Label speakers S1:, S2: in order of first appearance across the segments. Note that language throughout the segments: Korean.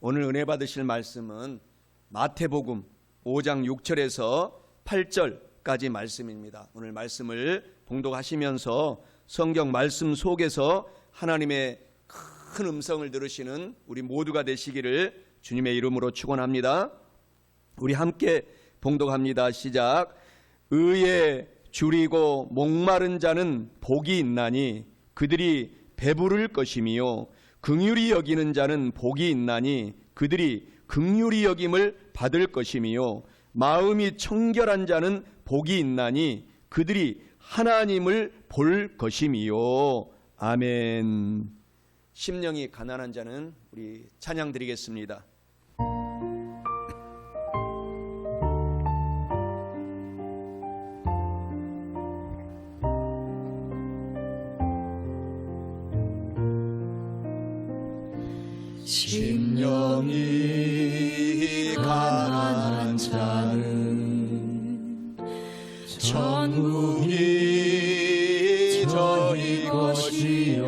S1: 오늘 은혜 받으실 말씀은 마태복음 5장 6절에서 8절까지 말씀입니다. 오늘 말씀을 봉독하시면서 성경 말씀 속에서 하나님의 큰 음성을 들으시는 우리 모두가 되시기를 주님의 이름으로 축원합니다. 우리 함께 봉독합니다. 시작. 의에 줄이고 목마른 자는 복이 있나니 그들이 배부를 것이며 긍휼히 여기는 자는 복이 있나니 그들이 긍휼히 여김을 받을 것이며 마음이 청결한 자는 복이 있나니 그들이 하나님을 볼 것이며. 아멘. 심령이 가난한 자는 우리 찬양 드리겠습니다.
S2: 심령이 가난한 자는 천국이 저희 것이요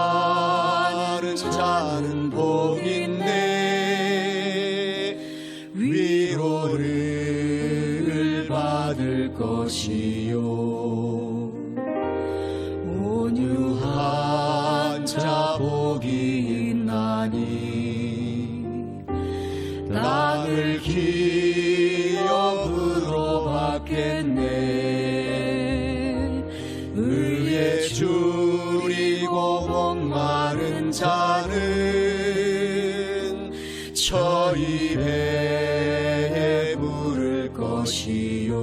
S2: 애통하는 자는 복있네 위로를 받을 것이요 온유한 자 복이 있나니 땅을 기업으로 받겠네 의에 줄이고 목마른 자는 저희 배에 부를 것이요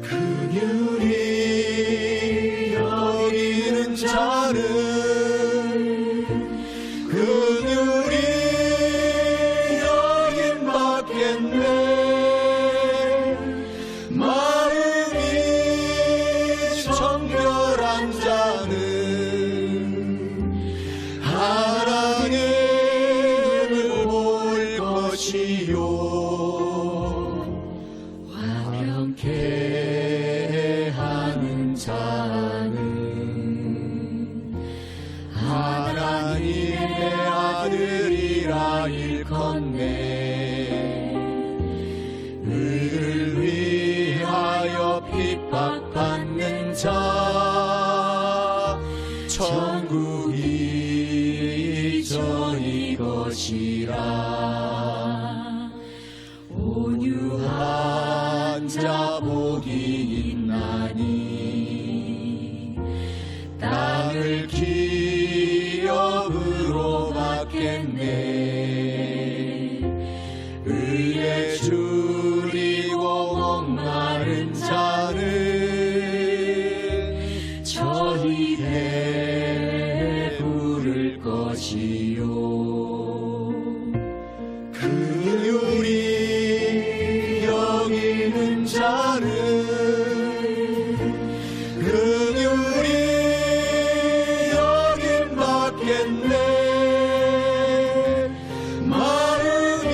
S2: 긍휼히 여기는 자는 긍휼히 여김 받겠네 마음이 청결한 자는 하나님을 볼 것이요 화평케 하는 자는 하나님의 아들이라 일컫네 의를 위하여 핍박받는 자 천국이 저희 것이라 온유한 자 복이 있나니 땅을 기업으로 받겠네 의에 줄이고 목마른 자는 저희 배에 부를 것이요 긍휼히 여기는 자는 긍휼히 여김 받겠네 마음이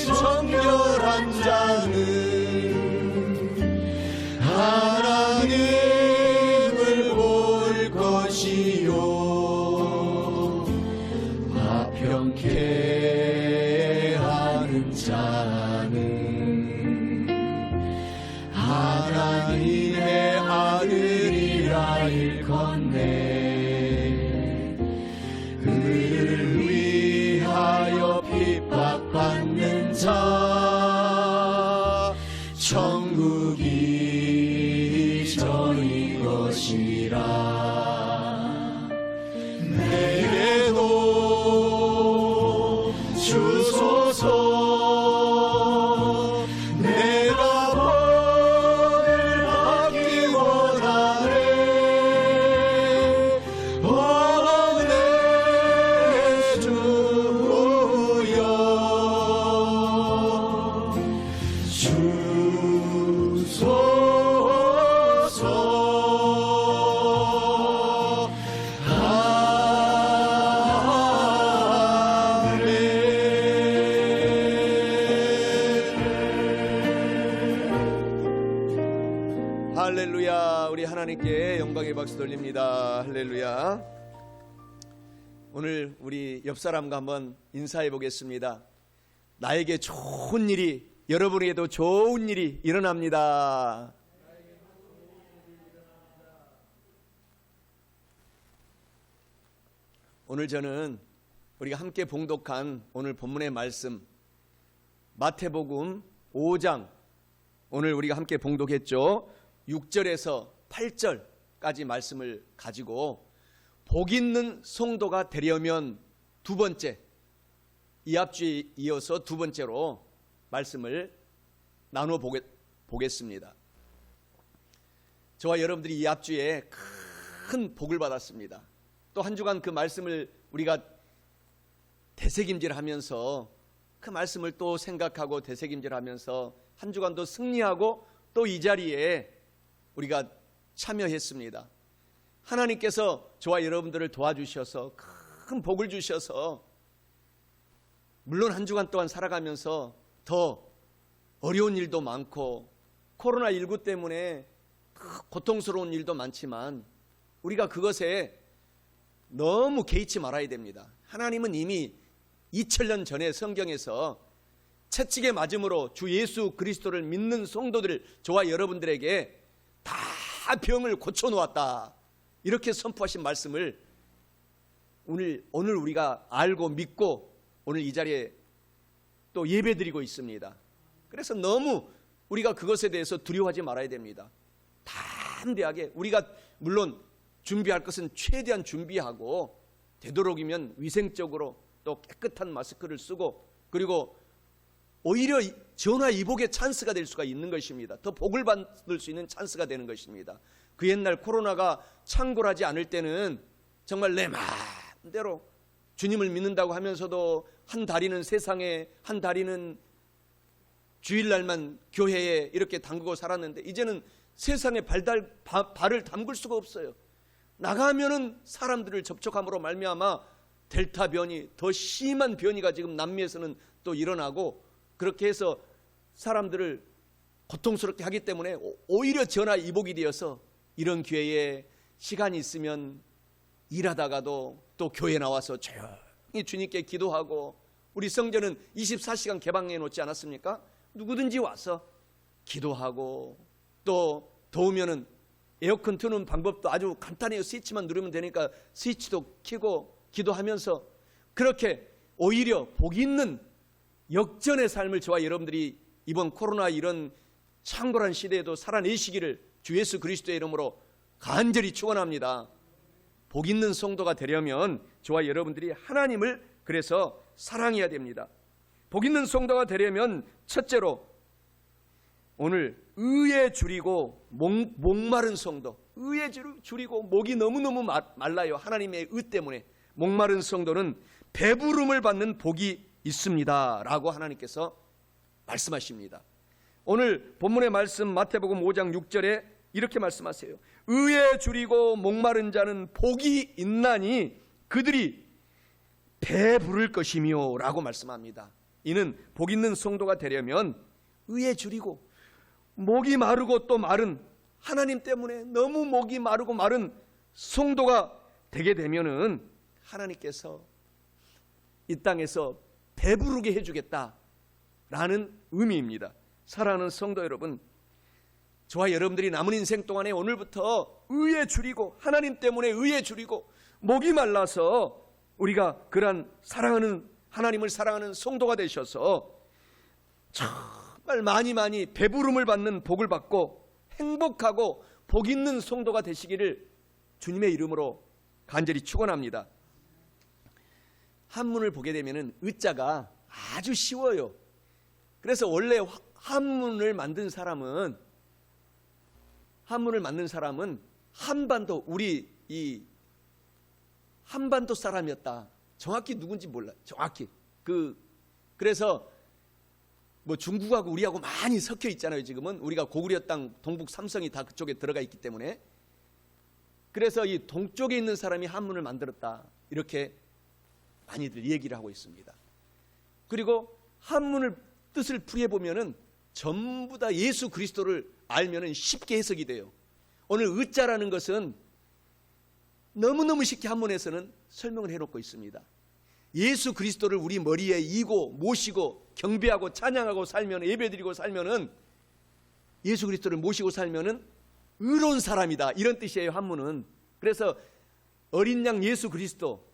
S2: 청결한 자는 하나님을 볼 것이요 화평케 하는 자는 하나님의 아들이라 일컫네 의를 위하여 핍박받는 자 천국이 저희 것이라 내게도 주소서 내가 벌을 받기 원하네 내 주여 주소서
S1: 할렐루야. 우리 하나님께 영광의 박수 돌립니다. 할렐루야. 오늘 우리 옆 사람과 한번 인사해 보겠습니다. 나에게 좋은 일이, 여러분에게도 좋은 일이 일어납니다. 오늘 저는 우리가 함께 봉독한 오늘 본문의 말씀 마태복음 5장, 오늘 우리가 함께 봉독했죠. 6절에서 8절까지 말씀을 가지고 복 있는 성도가 되려면 두 번째, 이 앞주에 이어서 두 번째로 말씀을 나눠 보겠습니다. 저와 여러분들이 이 앞주에 큰 복을 받았습니다. 또 한 주간 그 말씀을 우리가 되새김질하면서 그 말씀을 또 생각하고 되새김질하면서 한 주간도 승리하고 또 이 자리에 우리가 참여했습니다. 하나님께서 저와 여러분들을 도와주셔서 큰 복을 주셔서 물론 한 주간 동안 살아가면서 더 어려운 일도 많고 코로나19 때문에 고통스러운 일도 많지만 우리가 그것에 너무 개의치 말아야 됩니다. 하나님은 이미 2000년 전에 성경에서 채찍에 맞음으로 주 예수 그리스도를 믿는 성도들, 저와 여러분들에게 다 병을 고쳐놓았다, 이렇게 선포하신 말씀을 오늘 우리가 알고 믿고 오늘 이 자리에 또 예배드리고 있습니다. 그래서 너무 우리가 그것에 대해서 두려워하지 말아야 됩니다. 담대하게 우리가 물론 준비할 것은 최대한 준비하고 되도록이면 위생적으로 또 깨끗한 마스크를 쓰고, 그리고 오히려 전화위복의 찬스가 될 수가 있는 것입니다. 더 복을 받을 수 있는 찬스가 되는 것입니다. 그 옛날 코로나가 창궐하지 않을 때는 정말 내 마음대로 주님을 믿는다고 하면서도 한 다리는 세상에, 한 다리는 주일날만 교회에 이렇게 담그고 살았는데 이제는 세상에 발을 담글 수가 없어요. 나가면은 사람들을 접촉함으로 말미암아 델타 변이, 더 심한 변이가 지금 남미에서는 또 일어나고, 그렇게 해서 사람들을 고통스럽게 하기 때문에 오히려 전화위복이 되어서 이런 기회에 시간이 있으면 일하다가도 또 교회 나와서 조용히 주님께 기도하고, 우리 성전은 24시간 개방해 놓지 않았습니까? 누구든지 와서 기도하고, 또 더우면은 에어컨 트는 방법도 아주 간단해요. 스위치만 누르면 되니까 스위치도 켜고 기도하면서 그렇게 오히려 복 있는 역전의 삶을 저와 여러분들이 이번 코로나 이런 창궐한 시대에도 살아내시기를 주 예수 그리스도의 이름으로 간절히 축원합니다. 복 있는 성도가 되려면 저와 여러분들이 하나님을 그래서 사랑해야 됩니다. 복 있는 성도가 되려면 첫째로 오늘 의에 줄이고 목마른 성도, 의에 줄이고 목이 너무너무 말라요. 하나님의 의 때문에. 목마른 성도는 배부름을 받는 복이 있습니다 라고 하나님께서 말씀하십니다. 오늘 본문의 말씀 마태복음 5장 6절에 이렇게 말씀하세요. 의에 줄이고 목마른 자는 복이 있나니 그들이 배부를 것이며 라고 말씀합니다. 이는 복 있는 성도가 되려면 의에 줄이고 목이 마르고 또 마른, 하나님 때문에 너무 목이 마르고 마른 성도가 되게 되면은 하나님께서 이 땅에서 배부르게 해주겠다라는 의미입니다. 사랑하는 성도 여러분, 저와 여러분들이 남은 인생 동안에 오늘부터 의에 줄이고 하나님 때문에 의에 줄이고 목이 말라서 우리가 그러한 사랑하는, 하나님을 사랑하는 성도가 되셔서 정말 많이 배부름을 받는 복을 받고 행복하고 복 있는 성도가 되시기를 주님의 이름으로 간절히 축원합니다. 한문을 보게 되면은 의자가 아주 쉬워요. 그래서 원래 한문을 만든 사람은 한반도, 우리 이 한반도 사람이었다. 정확히 누군지 몰라. 정확히 그래서 뭐 중국하고 우리하고 많이 섞여 있잖아요. 지금은 우리가 고구려 땅 동북 삼성이 다 그쪽에 들어가 있기 때문에. 그래서 이 동쪽에 있는 사람이 한문을 만들었다, 이렇게 많이들 얘기를 하고 있습니다. 그리고 한문을 뜻을 풀이해 보면은 전부 다 예수 그리스도를 알면은 쉽게 해석이 돼요. 오늘 의자라는 것은 너무너무 쉽게 한문에서는 설명을 해놓고 있습니다. 예수 그리스도를 우리 머리에 이고 모시고 경배하고 찬양하고 살면, 예배드리고 살면은, 예수 그리스도를 모시고 살면은 의로운 사람이다, 이런 뜻이에요, 한문은. 그래서 어린 양 예수 그리스도,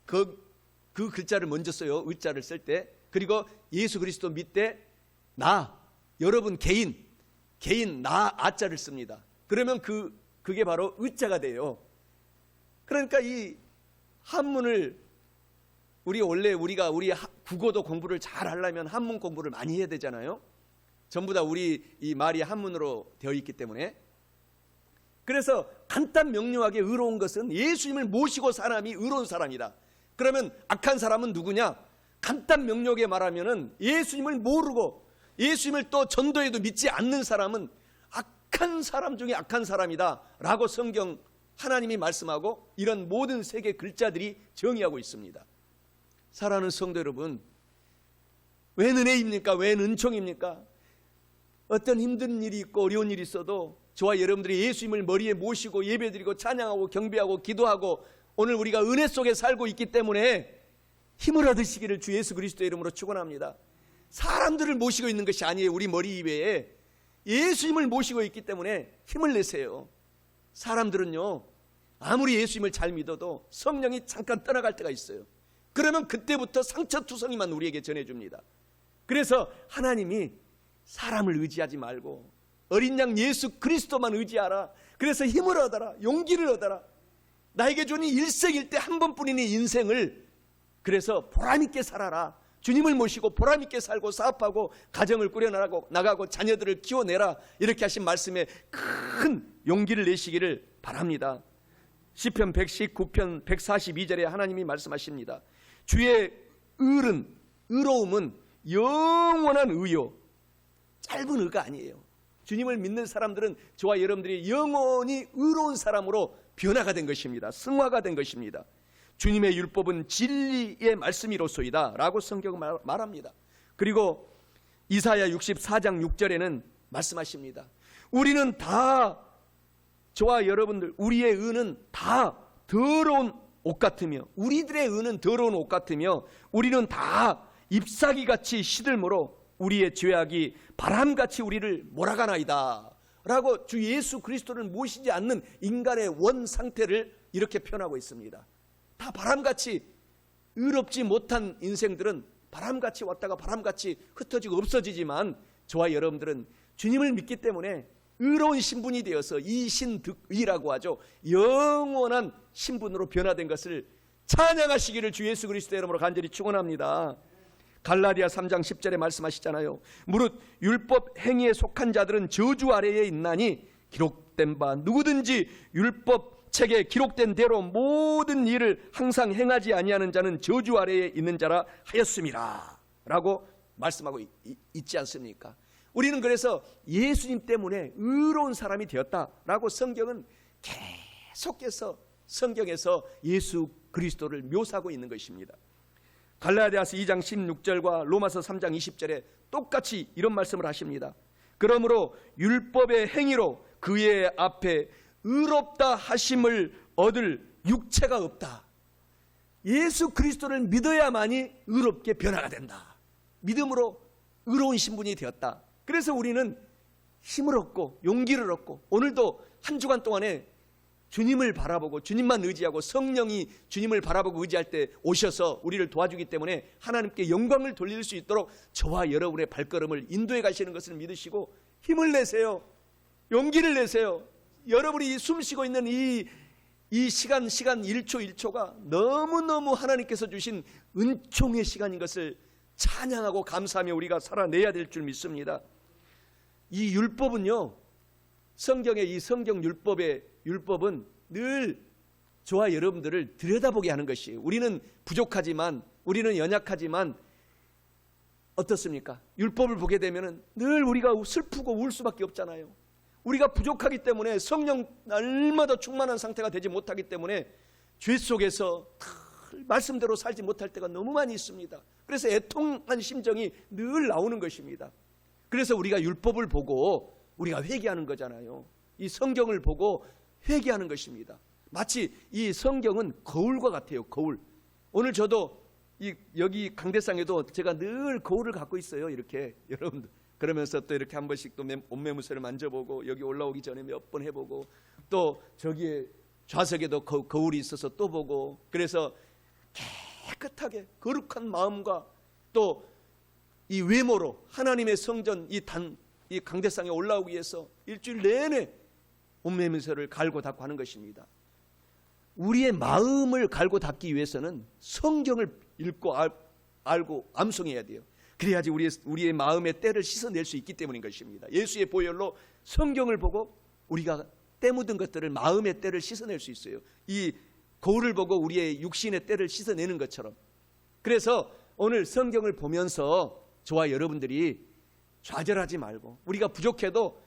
S1: 그 글자를 먼저 써요, 의자를 쓸 때. 그리고 예수 그리스도 밑에 나, 여러분 개인 나, 아자를 씁니다. 그러면 그게 바로 의자가 돼요. 그러니까 이 한문을 우리 국어도 공부를 잘 하려면 한문 공부를 많이 해야 되잖아요. 전부 다 우리 이 말이 한문으로 되어 있기 때문에. 그래서 간단 명료하게 의로운 것은 예수님을 모시고 사람이 의로운 사람이다. 그러면 악한 사람은 누구냐? 간단 명료하게 말하면은 예수님을 모르고 예수님을 또 전도해도 믿지 않는 사람은 악한 사람 중에 악한 사람이다 라고 성경 하나님이 말씀하고 이런 모든 세계 글자들이 정의하고 있습니다. 사랑하는 성도 여러분, 웬 은혜입니까? 웬 은총입니까? 어떤 힘든 일이 있고 어려운 일이 있어도 저와 여러분들이 예수님을 머리에 모시고 예배드리고 찬양하고 경배하고 기도하고 오늘 우리가 은혜 속에 살고 있기 때문에 힘을 얻으시기를 주 예수 그리스도의 이름으로 축원합니다. 사람들을 모시고 있는 것이 아니에요. 우리 머리 위에 예수님을 모시고 있기 때문에 힘을 내세요. 사람들은요, 아무리 예수님을 잘 믿어도 성령이 잠깐 떠나갈 때가 있어요. 그러면 그때부터 상처투성이만 우리에게 전해줍니다. 그래서 하나님이 사람을 의지하지 말고 어린 양 예수 그리스도만 의지하라. 그래서 힘을 얻어라, 용기를 얻어라. 나에게 주니 일생일대 한 번뿐인 이 인생을 그래서 보람있게 살아라. 주님을 모시고 보람있게 살고 사업하고 가정을 꾸려나가고 자녀들을 키워내라. 이렇게 하신 말씀에 큰 용기를 내시기를 바랍니다. 시편 119편 142절에 하나님이 말씀하십니다. 주의 의로움은 영원한 의요. 짧은 의가 아니에요. 주님을 믿는 사람들은 저와 여러분들이 영원히 의로운 사람으로 변화가 된 것입니다. 승화가 된 것입니다. 주님의 율법은 진리의 말씀이로소이다 라고 성경은 말합니다. 그리고 이사야 64장 6절에는 말씀하십니다. 우리는 다, 저와 여러분들, 우리의 의는 다 더러운 옷 같으며, 우리들의 의는 더러운 옷 같으며, 우리는 다 잎사귀같이 시들므로 우리의 죄악이 바람같이 우리를 몰아가나이다 라고 주 예수 그리스도를 모시지 않는 인간의 원 상태를 이렇게 표현하고 있습니다. 다 바람같이, 의롭지 못한 인생들은 바람같이 왔다가 바람같이 흩어지고 없어지지만 저와 여러분들은 주님을 믿기 때문에 의로운 신분이 되어서 이신득의라고 하죠. 영원한 신분으로 변화된 것을 찬양하시기를 주 예수 그리스도의 이름으로 간절히 축원합니다. 갈라디아 3장 10절에 말씀하시잖아요. 무릇 율법 행위에 속한 자들은 저주 아래에 있나니 기록된 바 누구든지 율법 책에 기록된 대로 모든 일을 항상 행하지 아니하는 자는 저주 아래에 있는 자라 하였음이라 라고 말씀하고 있지 않습니까? 우리는 그래서 예수님 때문에 의로운 사람이 되었다라고 성경은 계속해서 성경에서 예수 그리스도를 묘사하고 있는 것입니다. 갈라디아서 2장 16절과 로마서 3장 20절에 똑같이 이런 말씀을 하십니다. 그러므로 율법의 행위로 그의 앞에 의롭다 하심을 얻을 육체가 없다. 예수 그리스도를 믿어야만이 의롭게 변화가 된다. 믿음으로 의로운 신분이 되었다. 그래서 우리는 힘을 얻고 용기를 얻고 오늘도 한 주간 동안에 주님을 바라보고 주님만 의지하고 성령이 주님을 바라보고 의지할 때 오셔서 우리를 도와주기 때문에 하나님께 영광을 돌릴 수 있도록 저와 여러분의 발걸음을 인도해 가시는 것을 믿으시고 힘을 내세요. 용기를 내세요. 여러분이 숨쉬고 있는 이 시간 1초 1초가 너무너무 하나님께서 주신 은총의 시간인 것을 찬양하고 감사하며 우리가 살아내야 될 줄 믿습니다. 이 율법은요, 성경의 이 성경 율법은 늘 저와 여러분들을 들여다보게 하는 것이에요. 우리는 부족하지만, 우리는 연약하지만 어떻습니까? 율법을 보게 되면 늘 우리가 슬프고 울 수밖에 없잖아요. 우리가 부족하기 때문에 성령 날마다 충만한 상태가 되지 못하기 때문에 죄 속에서 말씀대로 살지 못할 때가 너무 많이 있습니다. 그래서 애통한 심정이 늘 나오는 것입니다. 그래서 우리가 율법을 보고 우리가 회개하는 거잖아요. 이 성경을 보고 회개하는 것입니다. 마치 이 성경은 거울과 같아요. 거울. 오늘 저도 여기 강대상에도 제가 늘 거울을 갖고 있어요. 이렇게 여러분들. 그러면서 또 이렇게 한 번씩 또 옷매무새를 만져보고, 여기 올라오기 전에 몇 번 해보고, 또 저기에 좌석에도 거울이 있어서 또 보고, 그래서 깨끗하게 거룩한 마음과 또 이 외모로 하나님의 성전 이 강대상에 올라오기 위해서 일주일 내내 옷매무새를 갈고 닦고 하는 것입니다. 우리의 마음을 갈고 닦기 위해서는 성경을 읽고 알고 암송해야 돼요. 그래야지 우리의 마음의 때를 씻어낼 수 있기 때문인 것입니다. 예수의 보혈로 성경을 보고 우리가 때 묻은 것들을, 마음의 때를 씻어낼 수 있어요. 이 거울을 보고 우리의 육신의 때를 씻어내는 것처럼. 그래서 오늘 성경을 보면서 저와 여러분들이 좌절하지 말고, 우리가 부족해도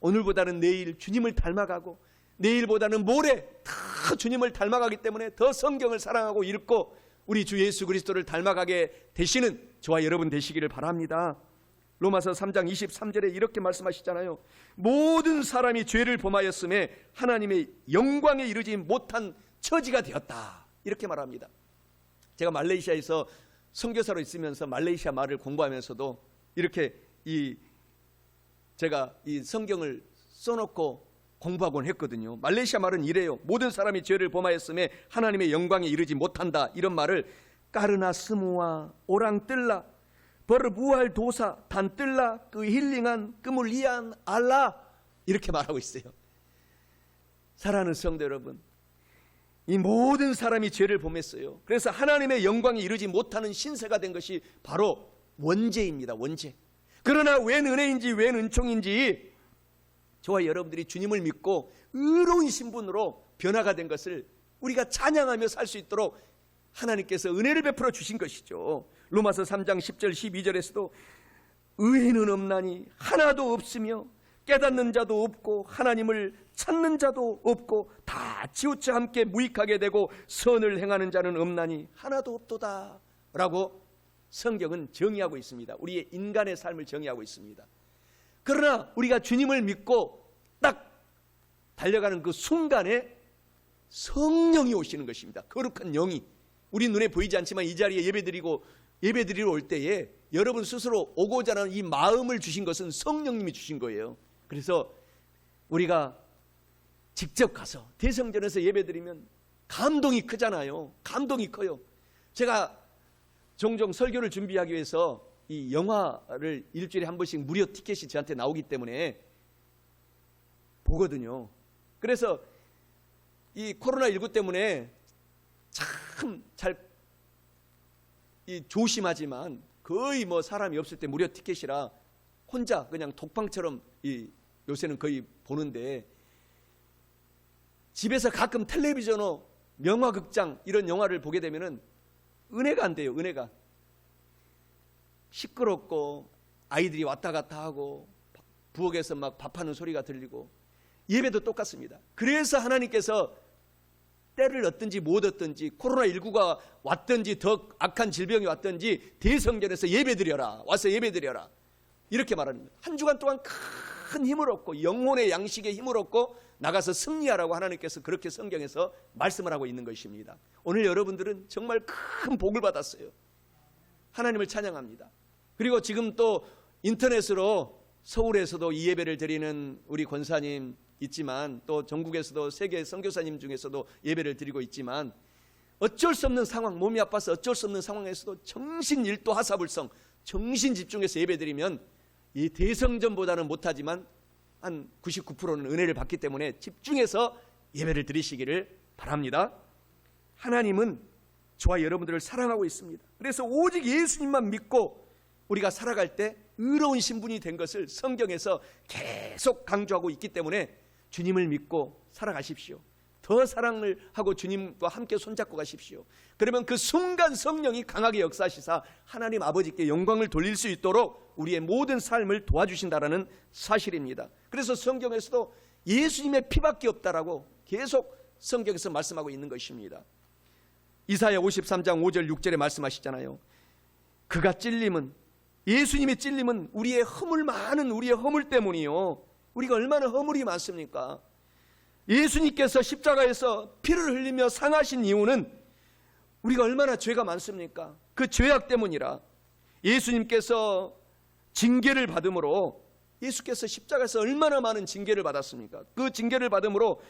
S1: 오늘보다는 내일 주님을 닮아가고, 내일보다는 모레 더 주님을 닮아가기 때문에 더 성경을 사랑하고 읽고 우리 주 예수 그리스도를 닮아가게 되시는 저와 여러분 되시기를 바랍니다. 로마서 3장 23절에 이렇게 말씀하시잖아요. 모든 사람이 죄를 범하였음에 하나님의 영광에 이르지 못한 처지가 되었다, 이렇게 말합니다. 제가 말레이시아에서 선교사로 있으면서 말레이시아 말을 공부하면서도 이렇게 제가 이 성경을 써놓고 공부하곤 했거든요. 말레이시아 말은 이래요. 모든 사람이 죄를 범하였음에 하나님의 영광에 이르지 못한다, 이런 말을 까르나 스무와 오랑뜰라 버르부알 도사 단뜰라 그 힐링한 그물리안 알라, 이렇게 말하고 있어요. 사랑하는 성도 여러분, 이 모든 사람이 죄를 범했어요. 그래서 하나님의 영광에 이르지 못하는 신세가 된 것이 바로 원죄입니다. 원죄. 그러나 웬 은혜인지 웬 은총인지 저와 여러분들이 주님을 믿고 의로운 신분으로 변화가 된 것을 우리가 찬양하며 살 수 있도록 하나님께서 은혜를 베풀어 주신 것이죠. 로마서 3장 10절 12절에서도 의인은 없나니 하나도 없으며 깨닫는 자도 없고 하나님을 찾는 자도 없고 다 치우쳐 함께 무익하게 되고 선을 행하는 자는 없나니 하나도 없도다 라고 성경은 정의하고 있습니다. 우리의 인간의 삶을 정의하고 있습니다. 그러나 우리가 주님을 믿고 딱 달려가는 그 순간에 성령이 오시는 것입니다. 거룩한 영이 우리 눈에 보이지 않지만 이 자리에 예배드리러 올 때에 여러분 스스로 오고자 하는 이 마음을 주신 것은 성령님이 주신 거예요. 그래서 우리가 직접 가서 대성전에서 예배드리면 감동이 크잖아요. 감동이 커요. 제가 종종 설교를 준비하기 위해서 이 영화를 일주일에 한 번씩 무료 티켓이 저한테 나오기 때문에 보거든요. 그래서 이 코로나19 때문에 참 조심하지만 거의 사람이 없을 때 무료 티켓이라 혼자 그냥 독방처럼 요새는 거의 보는데, 집에서 가끔 텔레비전으로 명화극장 이런 영화를 보게 되면은 은혜가 안 돼요. 은혜가 시끄럽고 아이들이 왔다 갔다 하고 부엌에서 막 밥하는 소리가 들리고, 예배도 똑같습니다. 그래서 하나님께서 때를 얻든지 못 얻든지, 코로나19가 왔든지 더 악한 질병이 왔든지 대성전에서 예배드려라, 와서 예배드려라, 이렇게 말합니다. 한 주간 동안 큰 힘을 얻고 영혼의 양식에 힘을 얻고 나가서 승리하라고 하나님께서 그렇게 성경에서 말씀을 하고 있는 것입니다. 오늘 여러분들은 정말 큰 복을 받았어요. 하나님을 찬양합니다. 그리고 지금 또 인터넷으로 서울에서도 이 예배를 드리는 우리 권사님 있지만, 또 전국에서도 세계 선교사님 중에서도 예배를 드리고 있지만, 어쩔 수 없는 상황, 몸이 아파서 어쩔 수 없는 상황에서도 정신 일도 하사불성, 정신 집중해서 예배 드리면 이 대성전보다는 못하지만 한 99%는 은혜를 받기 때문에 집중해서 예배를 드리시기를 바랍니다. 하나님은 저와 여러분들을 사랑하고 있습니다. 그래서 오직 예수님만 믿고 우리가 살아갈 때 의로운 신분이 된 것을 성경에서 계속 강조하고 있기 때문에 주님을 믿고 살아가십시오. 더 사랑을 하고 주님과 함께 손잡고 가십시오. 그러면 그 순간 성령이 강하게 역사하시사 하나님 아버지께 영광을 돌릴 수 있도록 우리의 모든 삶을 도와주신다라는 사실입니다. 그래서 성경에서도 예수님의 피밖에 없다라고 계속 성경에서 말씀하고 있는 것입니다. 이사야 53장 5절 6절에 말씀하시잖아요. 그가 찔림은 예수님의 찔림은 우리의 허물 많은 우리의 허물 때문이요. 우리가 얼마나 허물이 많습니까? 예수님께서 십자가에서 피를 흘리며 상하신 이유는 우리가 얼마나 죄가 많습니까? 그 죄악 때문이라. 예수님께서 징계를 받음으로, 예수께서 십자가에서 얼마나 많은 징계를 받았습니까? 그 징계를 받음으로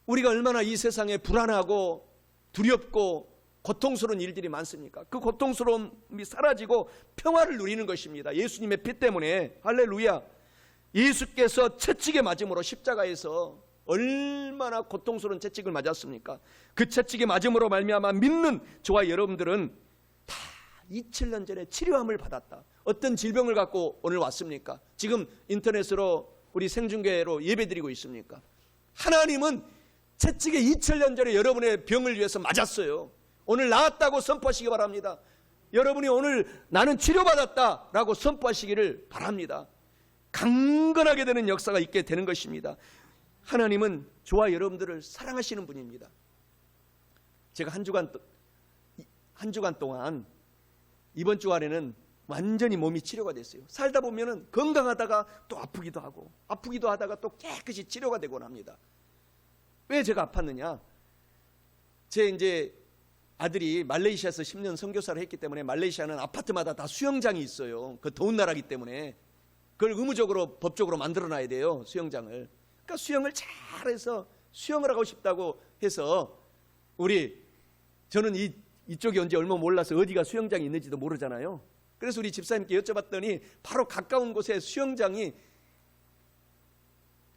S1: 우리가 얼마나 이 세상에 불안하고 두렵고 고통스러운 일들이 많습니까? 그 고통스러움이 사라지고 평화를 누리는 것입니다. 예수님의 피 때문에. 할렐루야. 예수께서 채찍에 맞음으로 십자가에서 얼마나 고통스러운 채찍을 맞았습니까? 그 채찍에 맞음으로 말미암아 믿는 저와 여러분들은 다 2000년 전에 치료함을 받았다. 어떤 질병을 갖고 오늘 왔습니까? 지금 인터넷으로 우리 생중계로 예배드리고 있습니까? 하나님은 채찍에 2000년 전에 여러분의 병을 위해서 맞았어요. 오늘 나았다고 선포하시기 바랍니다. 여러분이 오늘 나는 치료받았다라고 선포하시기를 바랍니다. 강건하게 되는 역사가 있게 되는 것입니다. 하나님은 저와 여러분들을 사랑하시는 분입니다. 제가 한 주간 동안 이번 주간에는 완전히 몸이 치료가 됐어요. 살다 보면은 건강하다가 또 아프기도 하고, 아프기도 하다가 또 깨끗이 치료가 되곤 합니다. 왜 제가 아팠느냐? 제 이제 아들이 말레이시아에서 10년 선교사를 했기 때문에 말레이시아는 아파트마다 다 수영장이 있어요. 그 더운 나라기 때문에 그걸 의무적으로 법적으로 만들어놔야 돼요, 수영장을. 그러니까 수영을 잘해서 수영을 하고 싶다고 해서 저는 이쪽이 언제 얼마 몰라서 어디가 수영장이 있는지도 모르잖아요. 그래서 우리 집사님께 여쭤봤더니 바로 가까운 곳에 수영장이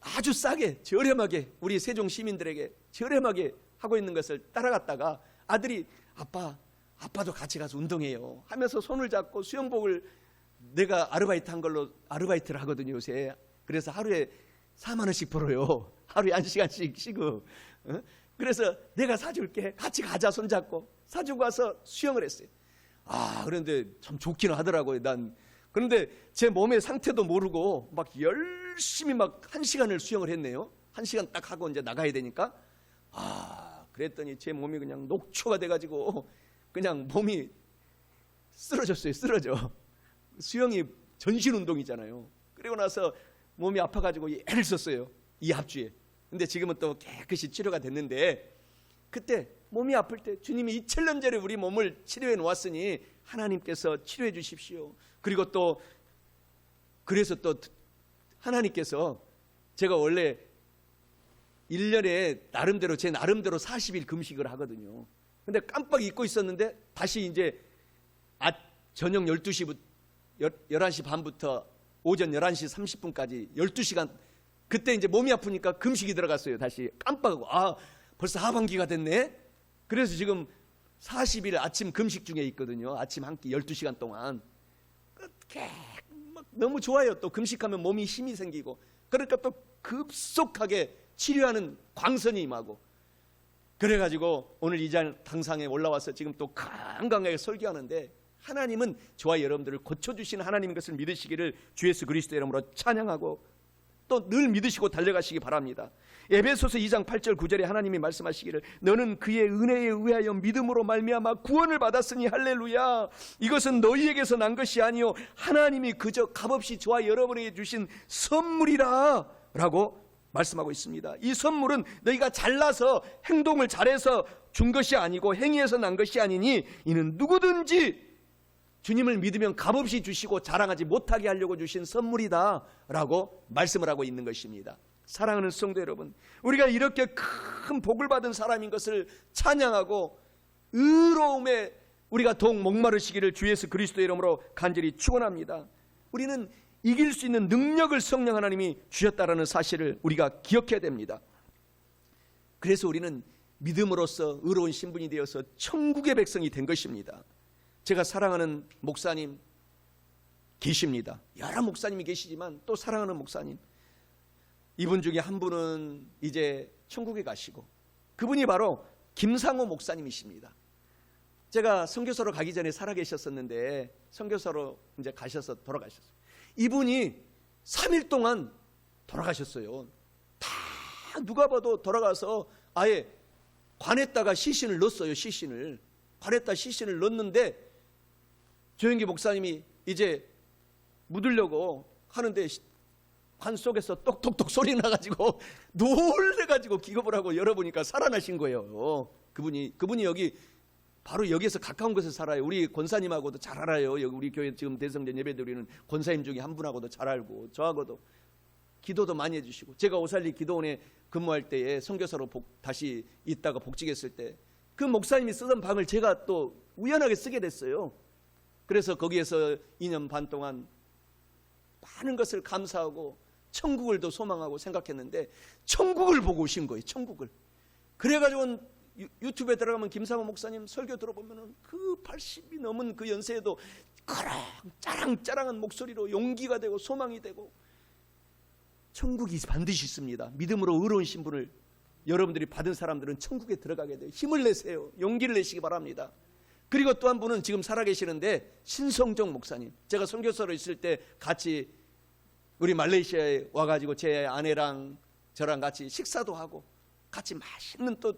S1: 아주 싸게 저렴하게 우리 세종 시민들에게 저렴하게 하고 있는 것을 따라갔다가 아들이 아빠도 같이 가서 운동해요 하면서 손을 잡고 수영복을, 내가 아르바이트 한 걸로 아르바이트를 하거든요 요새. 그래서 하루에 4만 원씩 벌어요. 하루에 1시간씩 쉬고. 그래서 내가 사줄게, 같이 가자 손잡고 사주고 와서 수영을 했어요. 그런데 참 좋기는 하더라고요. 그런데 제 몸의 상태도 모르고 막 열심히 막 1시간을 수영을 했네요. 1시간 딱 하고 이제 나가야 되니까. 그랬더니 제 몸이 그냥 녹초가 돼가지고 그냥 몸이 쓰러졌어요. 쓰러져. 수영이 전신 운동이잖아요. 그리고 나서 몸이 아파가지고 애를 썼어요, 이 합주에. 근데 지금은 또 깨끗이 치료가 됐는데, 그때 몸이 아플 때 주님이 2000년 전에 우리 몸을 치료해 놓았으니 하나님께서 치료해 주십시오. 그리고 또 그래서 또 하나님께서, 제가 원래 1년에 제 나름대로 40일 금식을 하거든요. 근데 깜빡 잊고 있었는데 다시 이제 저녁 11시 반부터 오전 11시 30분까지 12시간, 그때 이제 몸이 아프니까 금식이 들어갔어요. 다시 깜빡하고 벌써 하반기가 됐네. 그래서 지금 40일 아침 금식 중에 있거든요. 아침 한 끼 12시간 동안. 막 너무 좋아요. 또 금식하면 몸이 힘이 생기고, 그러니까 또 급속하게 치료하는 광선이 임하고, 그래가지고 오늘 이 당상에 올라와서 지금 또 건강하게 설교하는데, 하나님은 저와 여러분들을 고쳐주시는 하나님인 것을 믿으시기를 주 예수 그리스도의 이름으로 찬양하고 또 늘 믿으시고 달려가시기 바랍니다. 에베소서 2장 8절 9절에 하나님이 말씀하시기를 너는 그의 은혜에 의하여 믿음으로 말미암아 구원을 받았으니 할렐루야. 이것은 너희에게서 난 것이 아니요 하나님이 그저 값없이 저와 여러분에게 주신 선물이라 라고 말씀하고 있습니다. 이 선물은 너희가 잘나서 행동을 잘해서 준 것이 아니고 행위에서 난 것이 아니니 이는 누구든지 주님을 믿으면 값없이 주시고 자랑하지 못하게 하려고 주신 선물이다 라고 말씀을 하고 있는 것입니다. 사랑하는 성도 여러분, 우리가 이렇게 큰 복을 받은 사람인 것을 찬양하고 의로움에 우리가 더욱 목마르시기를 주 예수 그리스도의 이름으로 간절히 축원합니다. 우리는 이길 수 있는 능력을 성령 하나님이 주셨다라는 사실을 우리가 기억해야 됩니다. 그래서 우리는 믿음으로써 의로운 신분이 되어서 천국의 백성이 된 것입니다. 제가 사랑하는 목사님 계십니다. 여러 목사님이 계시지만 또 사랑하는 목사님, 이분 중에 한 분은 이제 천국에 가시고, 그분이 바로 김상호 목사님이십니다. 제가 선교사로 가기 전에 살아계셨었는데 선교사로 이제 가셔서 돌아가셨어요. 이분이 3일 동안 돌아가셨어요. 다 누가 봐도 돌아가서 아예 관에다가 시신을 넣었어요. 관에다 시신을 넣었는데 조영기 목사님이 이제 묻으려고 하는데 관 속에서 똑똑똑 소리 나가지고 놀래가지고 기겁을 하고 열어보니까 살아나신 거예요. 그분이 여기 바로 여기에서 가까운 곳에 살아요. 우리 권사님하고도 잘 알아요. 여기 우리 교회 지금 대성전 예배드리는 권사님 중에 한 분하고도 잘 알고 저하고도 기도도 많이 해주시고, 제가 오살리 기도원에 근무할 때에 선교사로 다시 있다가 복직했을 때 그 목사님이 쓰던 방을 제가 또 우연하게 쓰게 됐어요. 그래서 거기에서 2년 반 동안 많은 것을 감사하고 천국을 더 소망하고 생각했는데 천국을 보고 오신 거예요. 천국을. 그래가지고 유튜브에 들어가면 김상호 목사님 설교 들어보면 그 80이 넘은 그 연세에도 짜랑짜랑한 목소리로 용기가 되고 소망이 되고, 천국이 반드시 있습니다. 믿음으로 의로운 신분을 여러분들이 받은 사람들은 천국에 들어가게 돼요. 힘을 내세요. 용기를 내시기 바랍니다. 그리고 또 한 분은 지금 살아계시는데 신성정 목사님, 제가 선교사로 있을 때 같이 우리 말레이시아에 와가지고 제 아내랑 저랑 같이 식사도 하고 같이 맛있는 또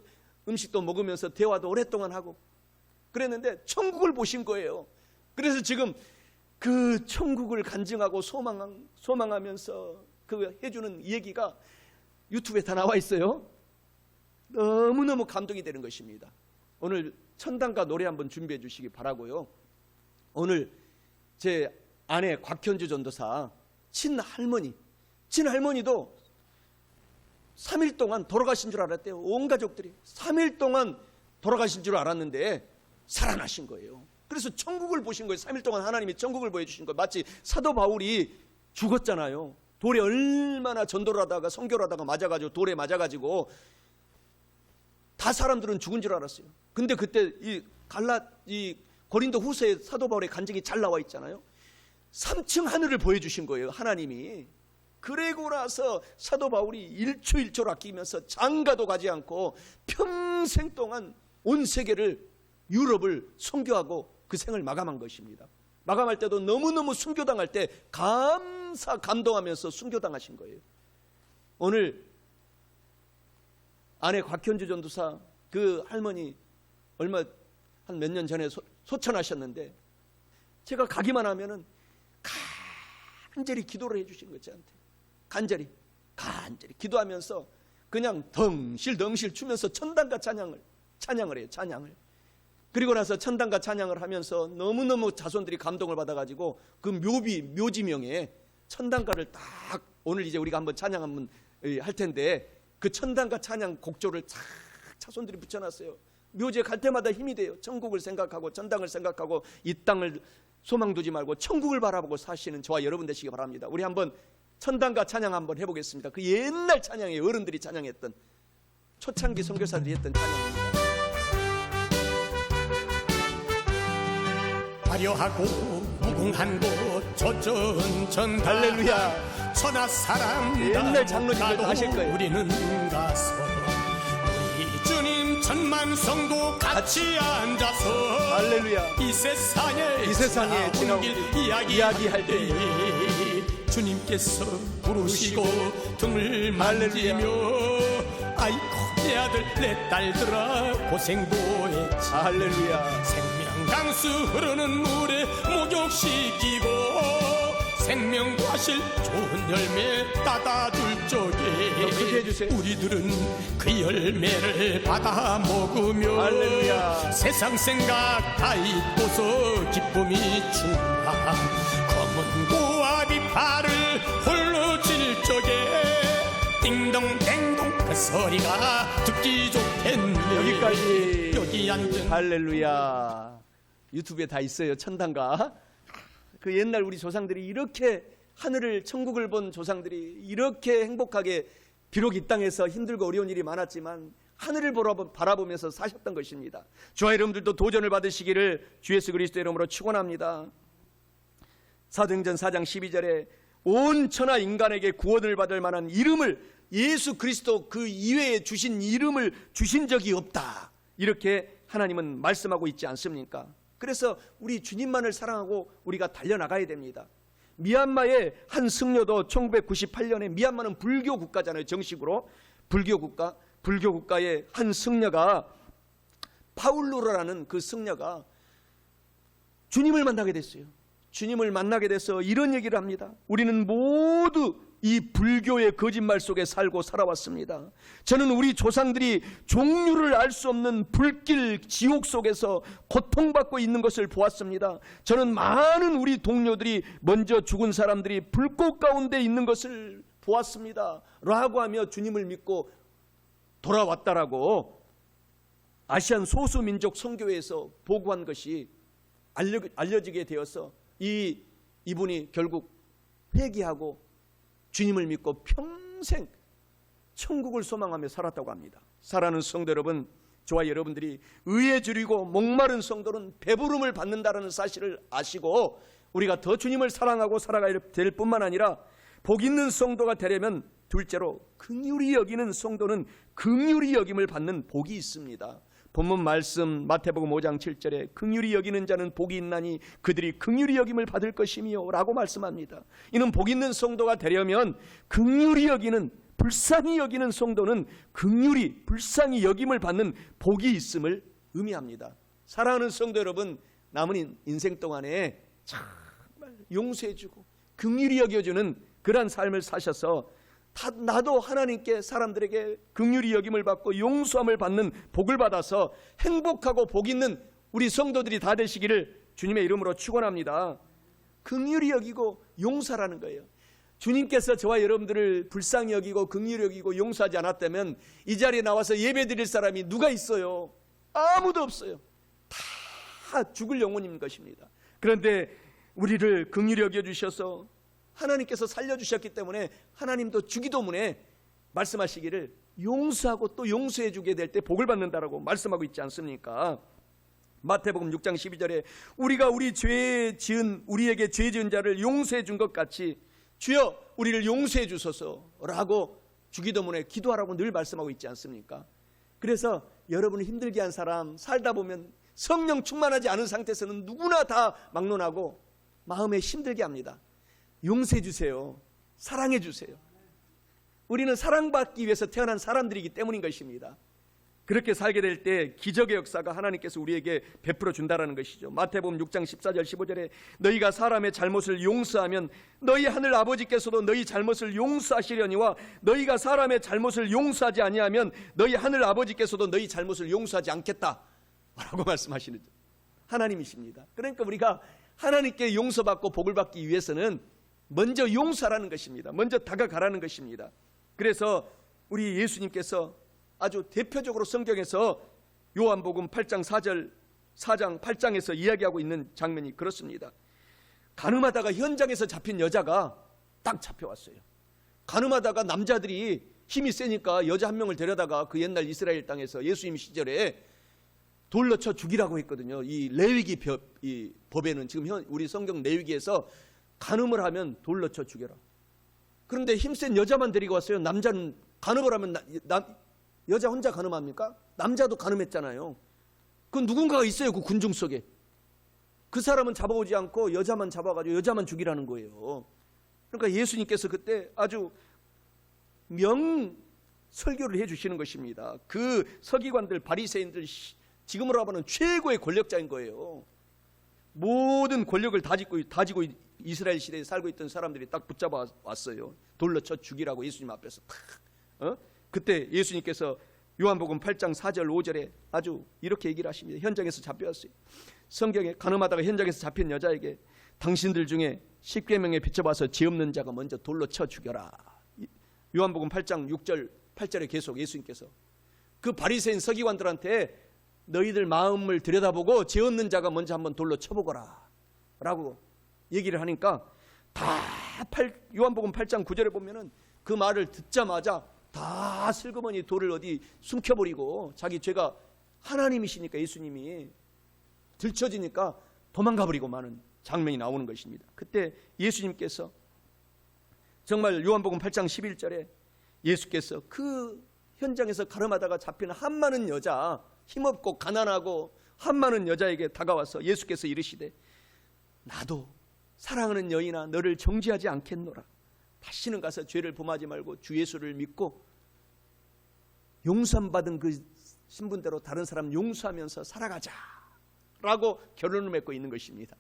S1: 음식도 먹으면서 대화도 오랫동안 하고 그랬는데 천국을 보신 거예요. 그래서 지금 그 천국을 간증하고 소망하면서 그 해주는 얘기가 유튜브에 다 나와 있어요. 너무너무 감동이 되는 것입니다. 오늘 천당가 노래 한번 준비해 주시기 바라고요. 오늘 제 아내 곽현주 전도사 친할머니도 3일 동안 돌아가신 줄 알았대요. 온 가족들이 3일 동안 돌아가신 줄 알았는데 살아나신 거예요. 그래서 천국을 보신 거예요. 3일 동안 하나님이 천국을 보여주신 거예요. 마치 사도 바울이 죽었잖아요. 돌에 얼마나 전도를 하다가 선교를 하다가 맞아가지고 돌에 맞아가지고 다 사람들은 죽은 줄 알았어요. 근데 그때 이 고린도 후서에 사도 바울의 간증이 잘 나와 있잖아요. 3층 하늘을 보여주신 거예요. 하나님이. 그리고 나서 사도 바울이 일초일초를 아끼면서 장가도 가지 않고 평생 동안 온 세계를, 유럽을 선교하고 그 생을 마감한 것입니다. 마감할 때도 너무너무 순교당할 때 감동하면서 순교당하신 거예요. 오늘 아내 곽현주 전도사 그 할머니 한 몇 년 전에 소천하셨는데 제가 가기만 하면은 간절히 기도를 해주신 거지, 저한테. 간절히 기도하면서 그냥 덩실덩실 추면서 천당과 찬양을 해요. 찬양을. 그리고 나서 천당과 찬양을 하면서 너무너무 자손들이 감동을 받아가지고 그 묘지명에 천당가를 딱, 오늘 이제 우리가 한번 찬양 한번 할 텐데 그 천당과 찬양 곡조를 쫙 자손들이 붙여놨어요. 묘지에 갈 때마다 힘이 돼요. 천국을 생각하고 천당을 생각하고 이 땅을 소망 두지 말고 천국을 바라보고 사시는 저와 여러분 되시기 바랍니다. 우리 한번 천당과 찬양 한번 해보겠습니다. 그 옛날 찬양이에요. 어른들이 찬양했던, 초창기 선교사들이 했던 찬양입니다.
S2: 화려하고 무궁한 곳 조전천
S1: 할렐루야.
S2: 천하 사람
S1: 옛날 장로님들도 하실 거예요.
S2: 우리는 가서 우리 주님 천만 성도 같이 앉아서
S1: 할렐루야.
S2: 이 세상에
S1: 지나온
S2: 길
S1: 이야기할 때
S2: 주님께서 부르시고 등을 만지며 아이고 내 아들 내 딸들아 고생도 했지.
S1: 할렐루야.
S2: 강수 흐르는 물에 목욕시키고 생명과실 좋은 열매 따다줄 적에 우리들은 그 열매를 받아 먹으며
S1: 할렐루야.
S2: 세상 생각 다 잊고서 기쁨이 충만 검은 고와 비파를 홀로 칠 적에 띵동댕동 그 소리가 듣기 좋겠네.
S1: 여기까지.
S2: 여기 앉은
S1: 할렐루야. 유튜브에 다 있어요. 천당가. 그 옛날 우리 조상들이 이렇게 하늘을, 천국을 본 조상들이 이렇게 행복하게, 비록 이 땅에서 힘들고 어려운 일이 많았지만 하늘을 바라보면서 사셨던 것입니다. 저와 여러분들도 도전을 받으시기를 주 예수 그리스도 이름으로 축원합니다. 사도행전 4장 12절에 온 천하 인간에게 구원을 받을 만한 이름을, 예수 그리스도 그 이외에 주신 이름을 주신 적이 없다, 이렇게 하나님은 말씀하고 있지 않습니까? 그래서 우리 주님만을 사랑하고 우리가 달려나가야 됩니다. 미얀마의 한 승려도 1998년에, 미얀마는 불교 국가잖아요. 정식으로 불교 국가, 불교 국가의 한 승려가, 파울루라는 그 승려가 주님을 만나게 됐어요. 주님을 만나게 돼서 이런 얘기를 합니다. 우리는 모두 이 불교의 거짓말 속에 살고 살아왔습니다. 저는 우리 조상들이 종류를 알 수 없는 불길 지옥 속에서 고통받고 있는 것을 보았습니다. 저는 많은 우리 동료들이 먼저 죽은 사람들이 불꽃 가운데 있는 것을 보았습니다. 라고 하며 주님을 믿고 돌아왔다라고 아시안 소수민족 선교회에서 보고한 것이 알려지게 되어서 이분이 결국 회개하고 주님을 믿고 평생 천국을 소망하며 살았다고 합니다. 사랑하는 성도 여러분, 저와 여러분들이 의에 줄이고 목마른 성도는 배부름을 받는다는 사실을 아시고 우리가 더 주님을 사랑하고 살아가야 될 뿐만 아니라 복 있는 성도가 되려면 둘째로 긍휼히 여기는 성도는 긍휼히 여김을 받는 복이 있습니다. 본문 말씀 마태복음 5장 7절에 긍휼히 여기는 자는 복이 있나니 그들이 긍휼히 여김을 받을 것이며 라고 말씀합니다. 이는 복 있는 성도가 되려면 긍휼히 여기는, 불쌍히 여기는 성도는 긍휼히 불쌍히 여김을 받는 복이 있음을 의미합니다. 사랑하는 성도 여러분, 남은 인생 동안에 정말 용서해주고 긍휼히 여겨주는 그러한 삶을 사셔서 나도 하나님께 사람들에게 긍휼히 여김을 받고 용서함을 받는 복을 받아서 행복하고 복 있는 우리 성도들이 다 되시기를 주님의 이름으로 축원합니다. 긍휼히 여기고 용서라는 거예요. 주님께서 저와 여러분들을 불쌍히 여기고 긍휼히 여기고 용서하지 않았다면 이 자리에 나와서 예배 드릴 사람이 누가 있어요? 아무도 없어요. 다 죽을 영혼인 것입니다. 그런데 우리를 긍휼히 여겨주셔서 하나님께서 살려주셨기 때문에 하나님도 주기도문에 말씀하시기를 용서하고 또 용서해 주게 될 때 복을 받는다라고 말씀하고 있지 않습니까? 마태복음 6장 12절에 우리가 우리에게 죄 지은 자를 용서해 준 것 같이 주여 우리를 용서해 주소서라고 주기도문에 기도하라고 늘 말씀하고 있지 않습니까? 그래서 여러분을 힘들게 한 사람 살다 보면 성령 충만하지 않은 상태에서는 누구나 다 막론하고 마음에 힘들게 합니다. 용서해 주세요. 사랑해 주세요. 우리는 사랑받기 위해서 태어난 사람들이기 때문인 것입니다. 그렇게 살게 될 때 기적의 역사가 하나님께서 우리에게 베풀어 준다라는 것이죠. 마태복음 6장 14절 15절에 너희가 사람의 잘못을 용서하면 너희 하늘 아버지께서도 너희 잘못을 용서하시려니와 너희가 사람의 잘못을 용서하지 아니하면 너희 하늘 아버지께서도 너희 잘못을 용서하지 않겠다 라고 말씀하시는 하나님이십니다. 그러니까 우리가 하나님께 용서받고 복을 받기 위해서는 먼저 용서하라는 것입니다. 먼저 다가가라는 것입니다. 그래서 우리 예수님께서 아주 대표적으로 성경에서 요한복음 8장 4장 8장에서 이야기하고 있는 장면이 그렇습니다. 간음하다가 현장에서 잡힌 여자가 딱 잡혀왔어요. 간음하다가 남자들이 힘이 세니까 여자 한 명을 데려다가 그 옛날 이스라엘 땅에서 예수님 시절에 돌로 쳐 죽이라고 했거든요. 이 레위기 이 법에는 지금 우리 성경 레위기에서 간음을 하면 돌로 쳐 죽여라. 그런데 힘센 여자만 데리고 왔어요. 남자는 간음을 하면 여자 혼자 간음합니까? 남자도 간음했잖아요. 그 누군가가 있어요. 그 군중 속에. 그 사람은 잡아오지 않고 여자만 잡아가지고 여자만 죽이라는 거예요. 그러니까 예수님께서 그때 아주 설교를 해주시는 것입니다. 그 서기관들 바리새인들 지금으로 하면 최고의 권력자인 거예요. 모든 권력을 다지고 이스라엘 시대에 살고 있던 사람들이 딱 붙잡아 왔어요. 돌로 쳐 죽이라고 예수님 앞에서 탁. 그때 예수님께서 요한복음 8장 4절 5절에 아주 이렇게 얘기를 하십니다. 현장에서 잡혀왔어요. 성경에 간음하다가 현장에서 잡힌 여자에게 당신들 중에 십계명에 비춰봐서 죄 없는 자가 먼저 돌로 쳐 죽여라. 요한복음 8장 6절 8절에 계속 예수님께서 그 바리새인 서기관들한테 너희들 마음을 들여다보고 죄 없는 자가 먼저 한번 돌로 쳐보거라 라고 얘기를 하니까 다 요한복음 8장 9절에 보면은 그 말을 듣자마자 다 슬그머니 돌을 어디 숨겨버리고 자기 죄가 하나님이시니까 예수님이 들춰지니까 도망가버리고 마는 장면이 나오는 것입니다. 그때 예수님께서 정말 요한복음 8장 11절에 예수께서 그 현장에서 가늠하다가 잡힌 한 많은 여자, 힘없고 가난하고 한 많은 여자에게 다가와서 예수께서 이르시되 나도 사랑하는 여인아 너를 정죄하지 않겠노라. 다시는 가서 죄를 범하지 말고 주 예수를 믿고 용서받은 그 신분대로 다른 사람 용서하면서 살아가자 라고 결론을 맺고 있는 것입니다.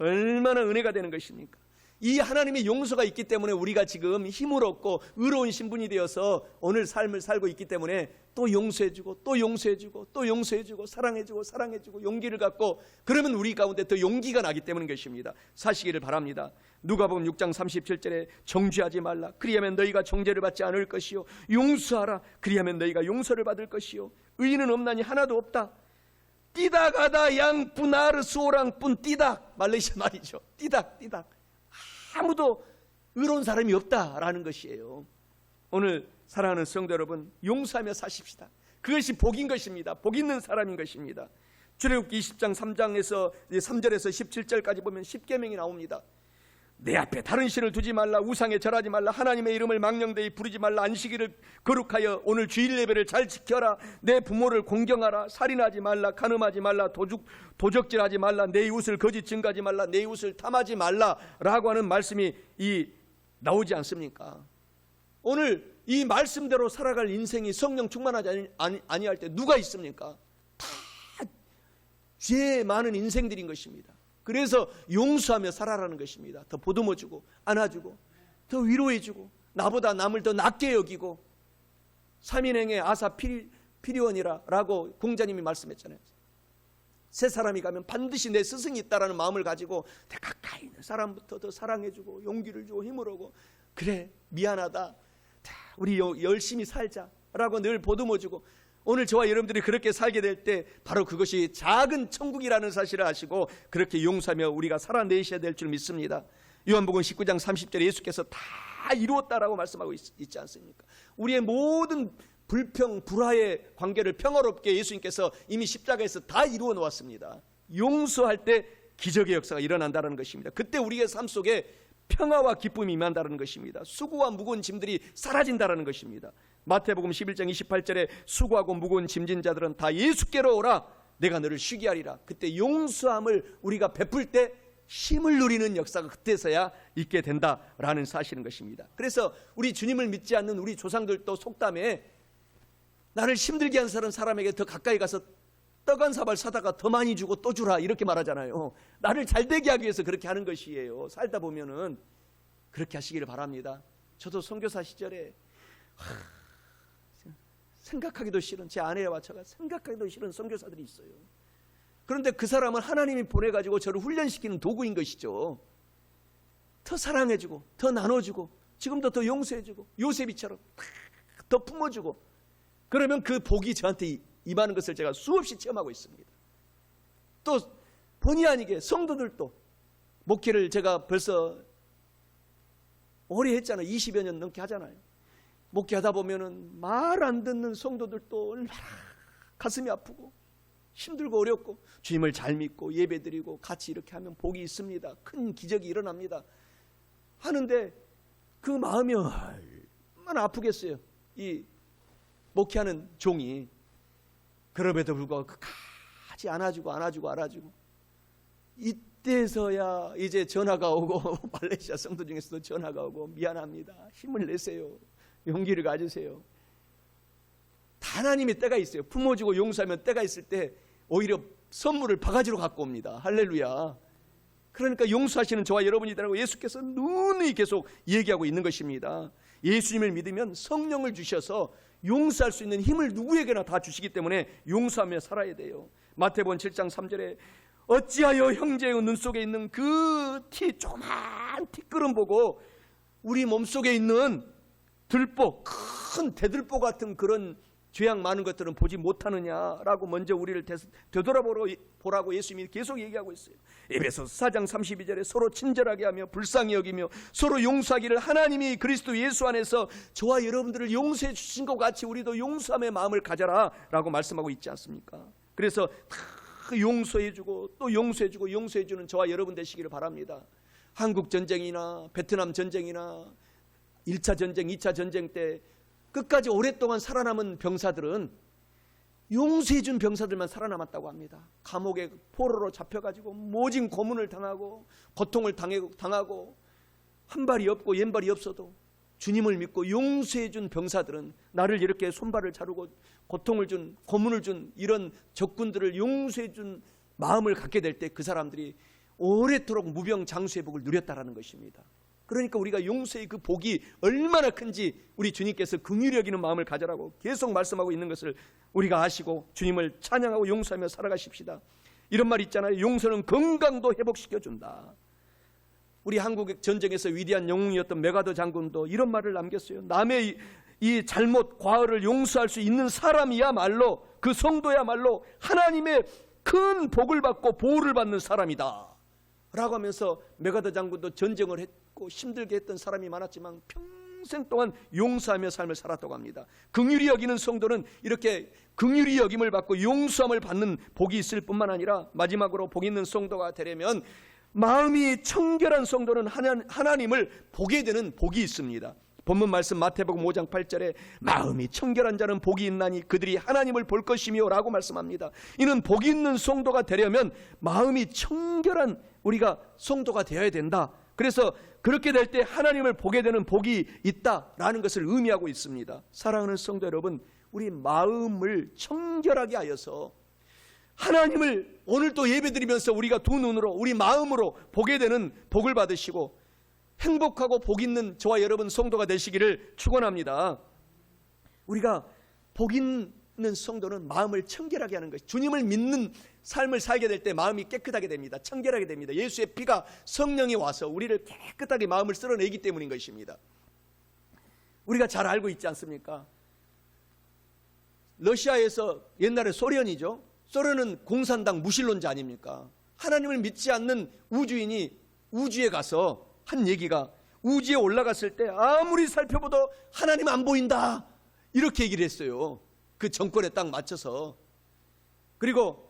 S1: 얼마나 은혜가 되는 것입니까? 이 하나님의 용서가 있기 때문에 우리가 지금 힘을 얻고 의로운 신분이 되어서 오늘 삶을 살고 있기 때문에 또 용서해주고 또 용서해주고 또 용서해주고 사랑해주고 용기를 갖고, 그러면 우리 가운데 더 용기가 나기 때문인 것입니다. 사시기를 바랍니다. 누가복음 6장 37절에 정죄하지 말라 그리하면 너희가 정죄를 받지 않을 것이요 용서하라 그리하면 너희가 용서를 받을 것이요 의인은 없나니 하나도 없다. 띠닥하다 양뿐 아르수오랑뿐 띠닥, 말레이시아 말이죠. 띠닥 아무도 의로운 사람이 없다라는 것이에요. 오늘 사랑하는 성도 여러분, 용서하며 사십시다. 그것이 복인 것입니다. 복 있는 사람인 것입니다. 출애굽기 20장 3절에서 17절까지 보면 10계명이 나옵니다. 내 앞에 다른 신을 두지 말라, 우상에 절하지 말라, 하나님의 이름을 망령되이 부르지 말라, 안식일을 거룩하여 오늘 주일 예배를 잘 지켜라, 내 부모를 공경하라, 살인하지 말라, 간음하지 말라, 도적질하지 말라, 내 이웃을 거짓 증거하지 말라, 내 이웃을 탐하지 말라라고 하는 말씀이 나오지 않습니까? 오늘 이 말씀대로 살아갈 인생이 성령 충만하지 아니할 때 누가 있습니까? 다 죄 많은 인생들인 것입니다. 그래서 용서하며 살아라는 것입니다. 더 보듬어주고 안아주고 더 위로해주고 나보다 남을 더 낮게 여기고, 삼인행의 아사 피리원이라고 공자님이 말씀했잖아요. 새 사람이 가면 반드시 내 스승이 있다라는 마음을 가지고 더 가까이 있는 사람부터 더 사랑해주고 용기를 주고 힘을 얻고, 그래 미안하다, 우리 열심히 살자라고 늘 보듬어주고, 오늘 저와 여러분들이 그렇게 살게 될 때 바로 그것이 작은 천국이라는 사실을 아시고 그렇게 용서하며 우리가 살아내셔야 될 줄 믿습니다. 요한복음 19장 30절에 예수께서 다 이루었다라고 말씀하고 있지 않습니까? 우리의 모든 불평, 불화의 관계를 평화롭게 예수님께서 이미 십자가에서 다 이루어 놓았습니다. 용서할 때 기적의 역사가 일어난다는 것입니다. 그때 우리의 삶 속에 평화와 기쁨이 임한다는 것입니다. 수고와 무거운 짐들이 사라진다는 것입니다. 마태복음 11장 28절에 수고하고 무거운 짐진 자들은 다 예수께로 오라, 내가 너를 쉬게 하리라. 그때 용서함을 우리가 베풀 때 힘을 누리는 역사가 그때서야 있게 된다라는 사실인 것입니다. 그래서 우리 주님을 믿지 않는 우리 조상들도 속담에 나를 힘들게 한 사람에게 더 가까이 가서 떡 한 사발 사다가 더 많이 주고 또 주라, 이렇게 말하잖아요. 나를 잘되게 하기 위해서 그렇게 하는 것이에요. 살다 보면은 그렇게 하시기를 바랍니다. 저도 선교사 시절에 생각하기도 싫은, 제 아내와 제가 생각하기도 싫은 선교사들이 있어요. 그런데 그 사람은 하나님이 보내가지고 저를 훈련시키는 도구인 것이죠. 더 사랑해주고 더 나눠주고 지금도 더 용서해주고 요셉이처럼 더 품어주고, 그러면 그 복이 저한테 임하는 것을 제가 수없이 체험하고 있습니다. 또 본의 아니게 성도들도, 목회를 제가 벌써 오래 했잖아요. 20여 년 넘게 하잖아요. 목회하다 보면은 말 안 듣는 성도들도 얼마나 가슴이 아프고 힘들고 어렵고, 주님을 잘 믿고 예배드리고 같이 이렇게 하면 복이 있습니다. 큰 기적이 일어납니다. 하는데 그 마음이 얼마나 아프겠어요. 이 목회하는 종이. 그럼에도 불구하고 끝까지 안아주고 이때서야 이제 전화가 오고 말레이시아 성도 중에서도 전화가 오고, 미안합니다, 힘을 내세요, 용기를 가지세요. 하나님의 때가 있어요. 품어주고 용서하면 때가 있을 때 오히려 선물을 바가지로 갖고 옵니다. 할렐루야. 그러니까 용서하시는 저와 여러분이라고 예수께서 누누이 계속 얘기하고 있는 것입니다. 예수님을 믿으면 성령을 주셔서 용서할 수 있는 힘을 누구에게나 다 주시기 때문에 용서하며 살아야 돼요. 마태복음 7장 3절에 어찌하여 형제의 눈 속에 있는 그 조그만 티끌은 보고 우리 몸속에 있는 들보, 큰 대들보 같은 그런 죄악 많은 것들은 보지 못하느냐라고 먼저 우리를 되돌아보라고 예수님이 계속 얘기하고 있어요. 에베소서 4장 32절에 서로 친절하게 하며 불쌍히 여기며 서로 용서하기를 하나님이 그리스도 예수 안에서 저와 여러분들을 용서해 주신 것 같이 우리도 용서함의 마음을 가져라라고 말씀하고 있지 않습니까? 그래서 다 용서해주고 또 용서해주고 용서해주는 저와 여러분 되시기를 바랍니다. 한국 전쟁이나 베트남 전쟁이나 1차 전쟁, 2차 전쟁 때 끝까지 오랫동안 살아남은 병사들은 용서해준 병사들만 살아남았다고 합니다. 감옥에 포로로 잡혀가지고 모진 고문을 당하고 고통을 당하고 한 발이 없고 왼발이 없어도 주님을 믿고 용서해준 병사들은, 나를 이렇게 손발을 자르고 고통을 준, 고문을 준 이런 적군들을 용서해준 마음을 갖게 될 때 그 사람들이 오래도록 무병장수의 복을 누렸다라는 것입니다. 그러니까 우리가 용서의 그 복이 얼마나 큰지 우리 주님께서 긍휼히 여기는 마음을 가져라고 계속 말씀하고 있는 것을 우리가 아시고 주님을 찬양하고 용서하며 살아가십시다. 이런 말 있잖아요. 용서는 건강도 회복시켜준다. 우리 한국 전쟁에서 위대한 영웅이었던 메가더 장군도 이런 말을 남겼어요. 남의 이 잘못 과오를 용서할 수 있는 사람이야말로, 그 성도야말로 하나님의 큰 복을 받고 보호를 받는 사람이다 라고 하면서 메가더 장군도 전쟁을 했고 힘들게 했던 사람이 많았지만 평생 동안 용서하며 삶을 살았다고 합니다. 긍휼히 여기는 성도는 이렇게 긍휼히 여김을 받고 용서함을 받는 복이 있을 뿐만 아니라 마지막으로 복 있는 성도가 되려면 마음이 청결한 성도는 하나님을 보게 되는 복이 있습니다. 본문 말씀 마태복음 5장 8절에 마음이 청결한 자는 복이 있나니 그들이 하나님을 볼 것이며 라고 말씀합니다. 이는 복이 있는 성도가 되려면 마음이 청결한 우리가 성도가 되어야 된다. 그래서 그렇게 될 때 하나님을 보게 되는 복이 있다라는 것을 의미하고 있습니다. 사랑하는 성도 여러분, 우리 마음을 청결하게 하여서 하나님을 오늘 또 예배드리면서 우리가 두 눈으로 우리 마음으로 보게 되는 복을 받으시고 행복하고 복 있는 저와 여러분 성도가 되시기를 축원합니다. 우리가 복 있는 성도는 마음을 청결하게 하는 것이, 주님을 믿는 삶을 살게 될 때 마음이 깨끗하게 됩니다. 청결하게 됩니다. 예수의 피가, 성령이 와서 우리를 깨끗하게 마음을 쓸어내기 때문인 것입니다. 우리가 잘 알고 있지 않습니까? 러시아에서 옛날에 소련이죠. 소련은 공산당 무신론자 아닙니까? 하나님을 믿지 않는 우주인이 우주에 가서 한 얘기가, 우주에 올라갔을 때 아무리 살펴봐도 하나님 안 보인다 이렇게 얘기를 했어요. 그 정권에 딱 맞춰서. 그리고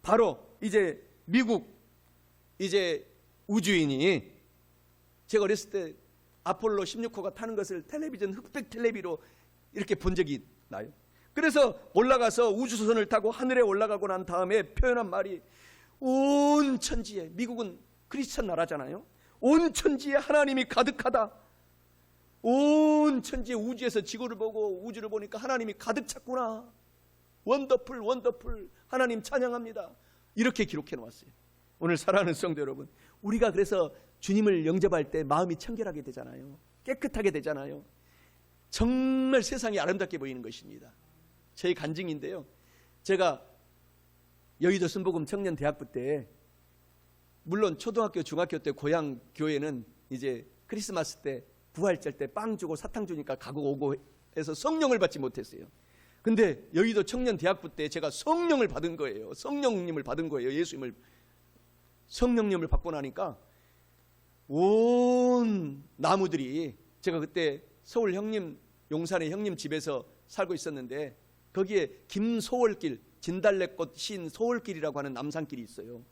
S1: 바로 이제 미국 이제 우주인이, 제가 어렸을 때 아폴로 16호가 타는 것을 텔레비전 흑백 텔레비로 이렇게 본 적이 나요. 그래서 올라가서 우주선을 타고 하늘에 올라가고 난 다음에 표현한 말이, 온 천지에, 미국은 크리스천 나라잖아요. 온 천지에 하나님이 가득하다. 온 천지에, 우주에서 지구를 보고 우주를 보니까 하나님이 가득 찼구나. 원더풀 원더풀, 하나님 찬양합니다. 이렇게 기록해 놓았어요. 오늘 사랑하는 성도 여러분, 우리가 그래서 주님을 영접할 때 마음이 청결하게 되잖아요. 깨끗하게 되잖아요. 정말 세상이 아름답게 보이는 것입니다. 저희 간증인데요, 제가 여의도 순복음 청년대학부 때, 물론 초등학교 중학교 때 고향 교회는 이제 크리스마스 때 부활절 때 빵 주고 사탕 주니까 가고 오고 해서 성령을 받지 못했어요. 근데 여의도 청년대학부 때 제가 성령을 받은 거예요. 성령님을 받은 거예요. 예수님을, 성령님을 받고 나니까 온 나무들이, 제가 그때 서울 형님, 용산의 형님 집에서 살고 있었는데 거기에 김소월길, 진달래꽃 신 소월길이라고 하는 남산길이 있어요.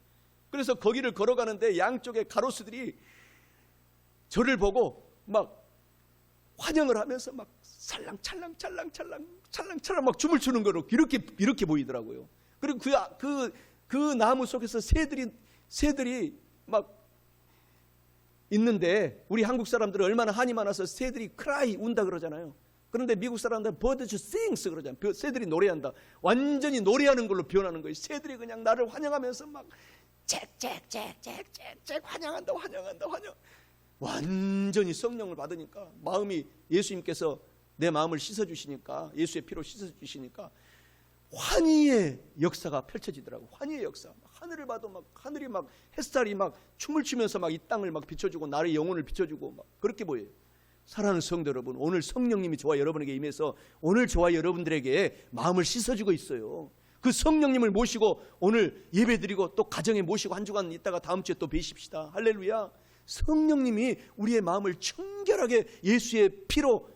S1: 그래서 거기를 걸어가는데 양쪽에 가로수들이 저를 보고 막 환영을 하면서 막 찰랑찰랑찰랑찰랑 찰랑찰랑 막 춤을 추는 거로 이렇게 보이더라고요. 그리고 그 나무 속에서 새들이 막 있는데, 우리 한국 사람들은 얼마나 한이 많아서 새들이 크라이, 운다 그러잖아요. 그런데 미국 사람들은 birds sings 그러잖아요. 새들이 노래한다. 완전히 노래하는 걸로 표현하는 거예요. 새들이 그냥 나를 환영하면서 막 짹짹짹짹짹 환영한다. 완전히 성령을 받으니까 마음이, 예수님께서 내 마음을 씻어주시니까, 예수의 피로 씻어주시니까 환희의 역사가 펼쳐지더라고. 환희의 역사. 하늘을 봐도 막 하늘이 막 햇살이 막 춤을 추면서 막 이 땅을 막 비춰주고 나의 영혼을 비춰주고 막 그렇게 보여요. 사랑하는 성도 여러분, 오늘 성령님이 저와 여러분에게 임해서 오늘 저와 여러분들에게 마음을 씻어주고 있어요. 그 성령님을 모시고 오늘 예배드리고 또 가정에 모시고 한 주간 있다가 다음 주에 또 뵈십시다. 할렐루야. 성령님이 우리의 마음을 청결하게 예수의 피로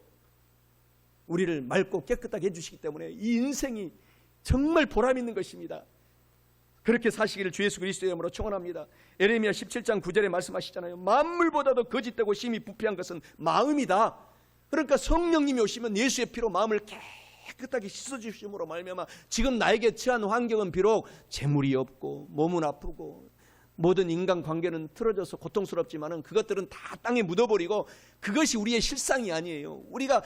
S1: 우리를 맑고 깨끗하게 해주시기 때문에 이 인생이 정말 보람 있는 것입니다. 그렇게 사시기를 주 예수 그리스도의 이름으로 축원합니다. 에레미야 17장 9절에 말씀하시잖아요. 만물보다도 거짓되고 심히 부패한 것은 마음이다. 그러니까 성령님이 오시면 예수의 피로 마음을 깨끗하게 씻어주심으로 말미암아 지금 나에게 처한 환경은 비록 재물이 없고 몸은 아프고 모든 인간관계는 틀어져서 고통스럽지만은 그것들은 다 땅에 묻어버리고 그것이 우리의 실상이 아니에요. 우리가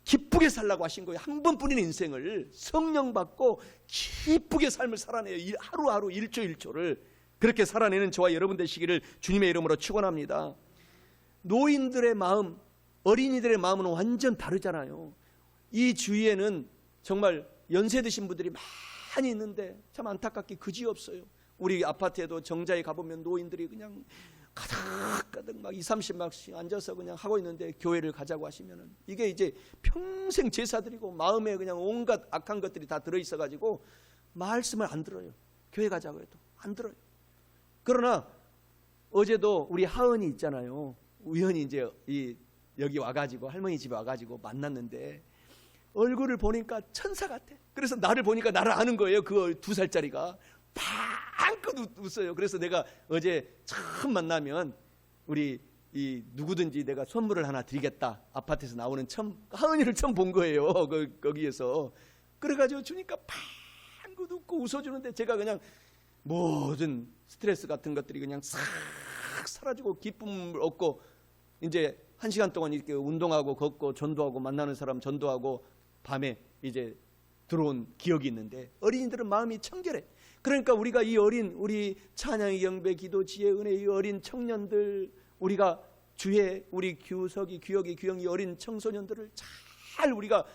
S1: 기쁘게 살라고 하신 거예요. 한 번뿐인 인생을 성령 받고 기쁘게 삶을 살아내요. 하루하루 1초 1초를. 그렇게 살아내는 저와 여러분 되시기를 주님의 이름으로 축원합니다. 노인들의 마음, 어린이들의 마음은 완전 다르잖아요. 이 주위에는 정말 연세 드신 분들이 많이 있는데 참 안타깝게 그지없어요. 우리 아파트에도 정자에 가보면 노인들이 그냥 가득가득 막 20-30명씩 앉아서 그냥 하고 있는데, 교회를 가자고 하시면은 이게 이제 평생 제사드리고 마음에 그냥 온갖 악한 것들이 다 들어있어가지고 말씀을 안 들어요. 교회 가자고 해도 안 들어요. 그러나 어제도 우리 하은이 있잖아요. 우연히 이제 여기 와가지고 할머니 집에 와가지고 만났는데 얼굴을 보니까 천사 같아. 그래서 나를 보니까 나를 아는 거예요. 그 2살짜리가 방긋 웃어요. 그래서 내가 어제 처음 만나면 우리 누구든지 내가 선물을 하나 드리겠다. 아파트에서 나오는 하은이를 처음 본 거예요. 거기에서. 그래가지고 주니까 방긋 웃고 웃어주는데 제가 그냥 모든 스트레스 같은 것들이 그냥 싹 사라지고 기쁨을 얻고 이제 1시간 동안 이렇게 운동하고 걷고 전도하고 만나는 사람 전도하고 밤에 이제 들어온 기억이 있는데, 어린이들은 마음이 청결해. 그러니까 우리가 우리 찬양의 경배 기도 지혜 은혜 이 어린 청년들, 우리가 주의 우리 규석이 규혁이 규영이 어린 청소년들을 잘 우리가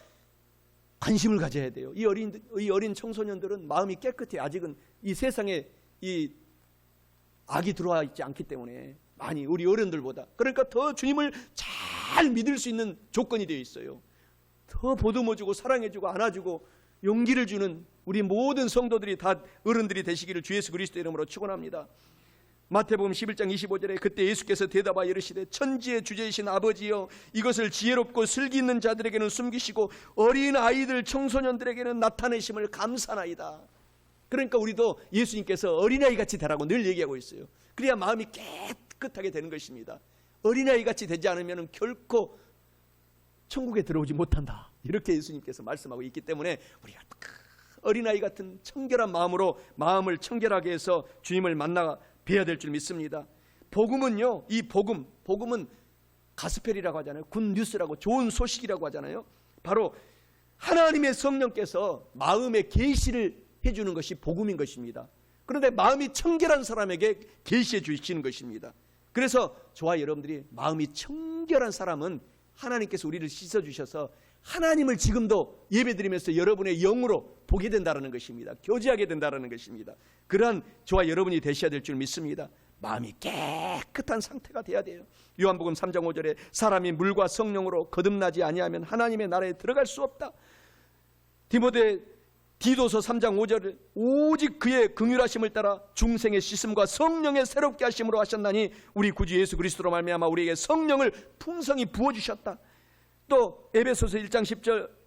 S1: 관심을 가져야 돼요. 이 어린 청소년들은 마음이 깨끗해. 아직은 이 세상에 이 악이 들어와 있지 않기 때문에 많이 우리 어른들보다, 그러니까 더 주님을 잘 믿을 수 있는 조건이 되어 있어요. 더 보듬어주고 사랑해주고 안아주고 용기를 주는 우리 모든 성도들이 다 어른들이 되시기를 주 예수 그리스도 이름으로 축원합니다. 마태복음 11장 25절에 그때 예수께서 대답하여 이르시되 천지의 주제이신 아버지여, 이것을 지혜롭고 슬기 있는 자들에게는 숨기시고 어린 아이들 청소년들에게는 나타내심을 감사나이다. 그러니까 우리도 예수님께서 어린아이같이 되라고 늘 얘기하고 있어요. 그래야 마음이 깨끗하게 되는 것입니다. 어린아이같이 되지 않으면 결코 천국에 들어오지 못한다. 이렇게 예수님께서 말씀하고 있기 때문에 우리가 어린아이 같은 청결한 마음으로 마음을 청결하게 해서 주님을 만나 뵈야 될 줄 믿습니다. 복음은요, 이 복음은 가스펠이라고 하잖아요. 굿뉴스라고, 좋은 소식이라고 하잖아요. 바로 하나님의 성령께서 마음에 계시를 해주는 것이 복음인 것입니다. 그런데 마음이 청결한 사람에게 계시해 주시는 것입니다. 그래서 저와 여러분들이 마음이 청결한 사람은 하나님께서 우리를 씻어주셔서 하나님을 지금도 예배드리면서 여러분의 영으로 보게 된다는 것입니다. 교제하게 된다는 것입니다. 그러한 저와 여러분이 되셔야 될 줄 믿습니다. 마음이 깨끗한 상태가 돼야 돼요. 요한복음 3장 5절에 사람이 물과 성령으로 거듭나지 아니하면 하나님의 나라에 들어갈 수 없다. 디도서 3장 5절에 오직 그의 긍휼하심을 따라 중생의 씻음과 성령의 새롭게 하심으로 하셨나니 우리 구주 예수 그리스도로 말미암아 우리에게 성령을 풍성히 부어주셨다. 또 에베소서 1장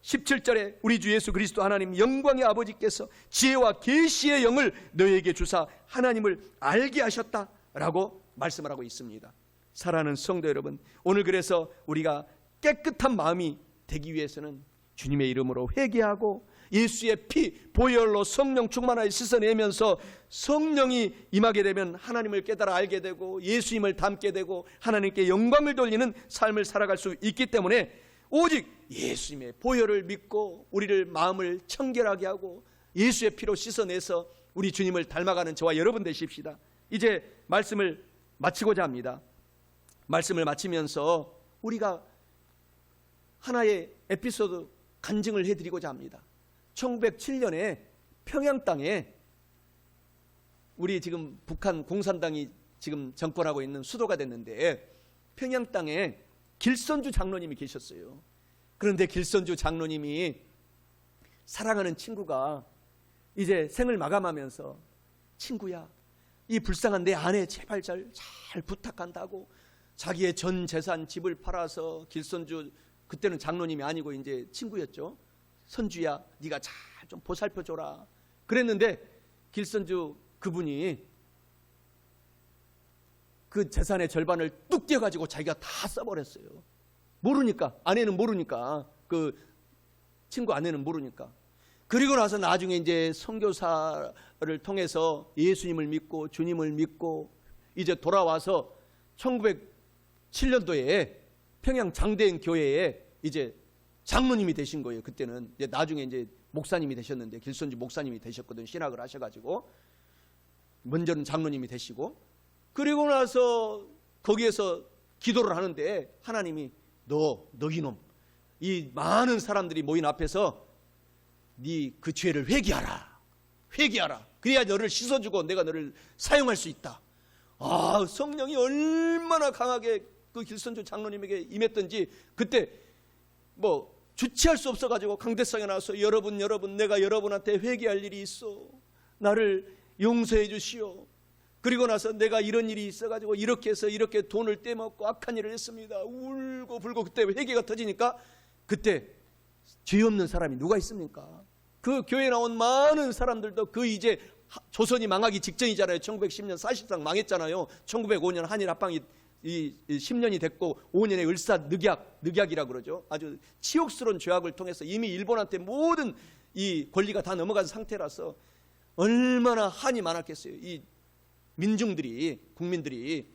S1: 17절에 우리 주 예수 그리스도 하나님 영광의 아버지께서 지혜와 계시의 영을 너희에게 주사 하나님을 알게 하셨다라고 말씀을 하고 있습니다. 사랑하는 성도 여러분, 오늘 그래서 우리가 깨끗한 마음이 되기 위해서는 주님의 이름으로 회개하고 예수의 피 보혈로 성령 충만하여 씻어내면서 성령이 임하게 되면 하나님을 깨달아 알게 되고 예수님을 닮게 되고 하나님께 영광을 돌리는 삶을 살아갈 수 있기 때문에 오직 예수님의 보혈을 믿고 우리를 마음을 청결하게 하고 예수의 피로 씻어내서 우리 주님을 닮아가는 저와 여러분 되십시다. 이제 말씀을 마치고자 합니다. 말씀을 마치면서 우리가 하나의 에피소드 간증을 해드리고자 합니다. 1907년에 평양 땅에 우리 지금 북한 공산당이 지금 정권하고 있는 수도가 됐는데 평양 땅에 길선주 장로님이 계셨어요. 그런데 길선주 장로님이 사랑하는 친구가 이제 생을 마감하면서 친구야, 이 불쌍한 내 아내 제발 잘 부탁한다고 자기의 전 재산 집을 팔아서 길선주, 그때는 장로님이 아니고 이제 친구였죠. 선주야, 네가 잘 좀 보살펴줘라 그랬는데 길선주 그분이 그 재산의 절반을 뚝 떼어가지고 자기가 다 써버렸어요. 모르니까, 아내는 모르니까, 그 친구 아내는 모르니까. 그리고 나서 나중에 이제 선교사를 통해서 예수님을 믿고 주님을 믿고 이제 돌아와서 1907년도에 평양 장대인 교회에 이제 장로님이 되신 거예요. 그때는 이제 나중에 이제 목사님이 되셨는데 길선주 목사님이 되셨거든. 신학을 하셔가지고 먼저는 장로님이 되시고, 그리고 나서 거기에서 기도를 하는데 하나님이 너 이놈, 이 많은 사람들이 모인 앞에서 네 그 죄를 회개하라. 그래야 너를 씻어주고 내가 너를 사용할 수 있다. 아, 성령이 얼마나 강하게 그 길선주 장로님에게 임했던지, 그때 뭐 주체할 수 없어가지고 강대상에 나와서 여러분 내가 여러분한테 회개할 일이 있어. 나를 용서해 주시오. 그리고 나서 내가 이런 일이 있어가지고 이렇게 해서 이렇게 돈을 떼먹고 악한 일을 했습니다. 울고 불고. 그때 회개가 터지니까, 그때 죄 없는 사람이 누가 있습니까? 그 교회에 나온 많은 사람들도 그 이제 조선이 망하기 직전이잖아요. 1910년 사실상 망했잖아요. 1905년 한일 합방이 이 10년이 됐고 5년의 을사늑약이라고 그러죠. 아주 치욕스러운 죄악을 통해서 이미 일본한테 모든 이 권리가 다 넘어간 상태라서 얼마나 한이 많았겠어요. 이 국민들이.